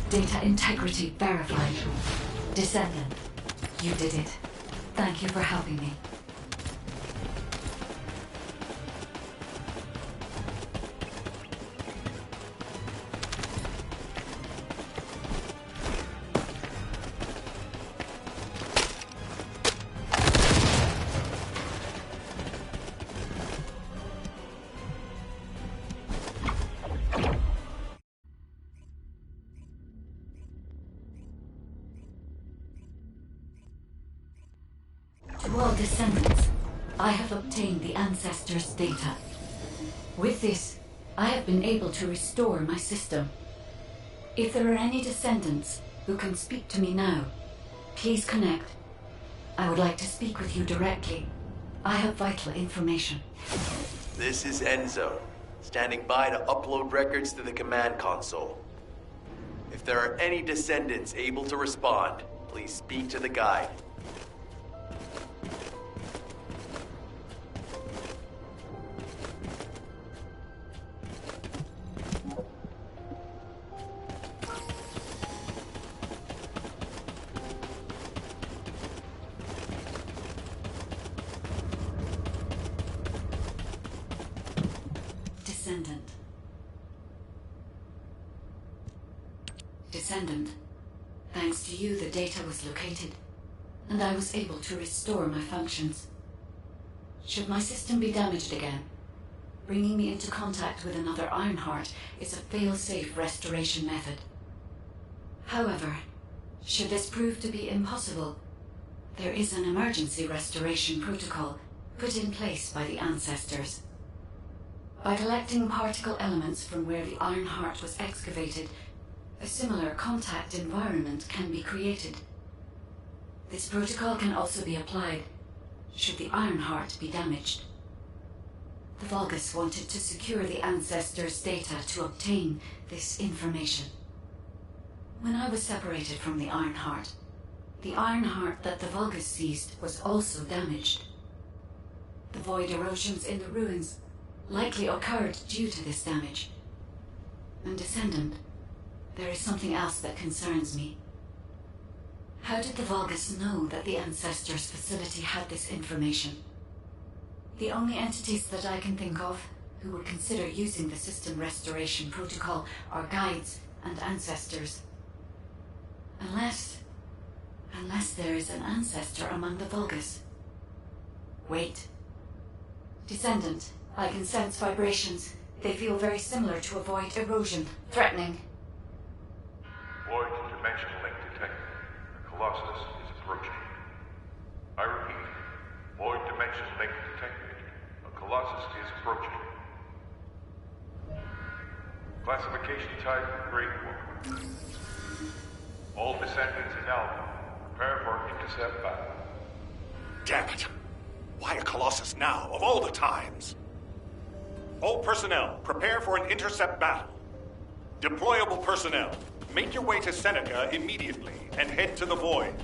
Data integrity verified. Descendant, you did it. Thank you for helping me. To all descendants, I have obtained the Ancestors' data. With this, I have been able to restore my system. If there are any descendants who can speak to me now, please connect. I would like to speak with you directly. I have vital information. This is Enzo, standing by to upload records to the command console. If there are any descendants able to respond, please speak to the guide. Descendant, Descendant. Thanks to you, the data was located, and I was able to restore my functions. Should my system be damaged again, bringing me into contact with another Ironheart is a fail-safe restoration method. However, should this prove to be impossible, there is an emergency restoration protocol put in place by the Ancestors. By collecting particle elements from where the Ironheart was excavated, a similar contact environment can be created. This protocol can also be applied should the Ironheart be damaged. The Vulgus wanted to secure the Ancestors' data to obtain this information. When I was separated from the Ironheart that the Vulgus seized was also damaged. The void erosions in the ruins likely occurred due to this damage. And Descendant, there is something else that concerns me. How did the Vulgus know that the Ancestors' facility had this information? The only entities that I can think of who would consider using the system restoration protocol are guides and Ancestors. Unless there is an Ancestor among the Vulgus. Wait. Descendant, I can sense vibrations. They feel very similar to a void erosion. Threatening. Void dimension link detected. The Colossus is approaching. I repeat, void dimension link detected. A Colossus is approaching. Classification type, Grade 1. All descendants in Alpha, prepare for intercept battle. Damn it! Why a Colossus now, of all the times? All personnel, prepare for an intercept battle. Deployable personnel, make your way to Seneca immediately and head to the Void.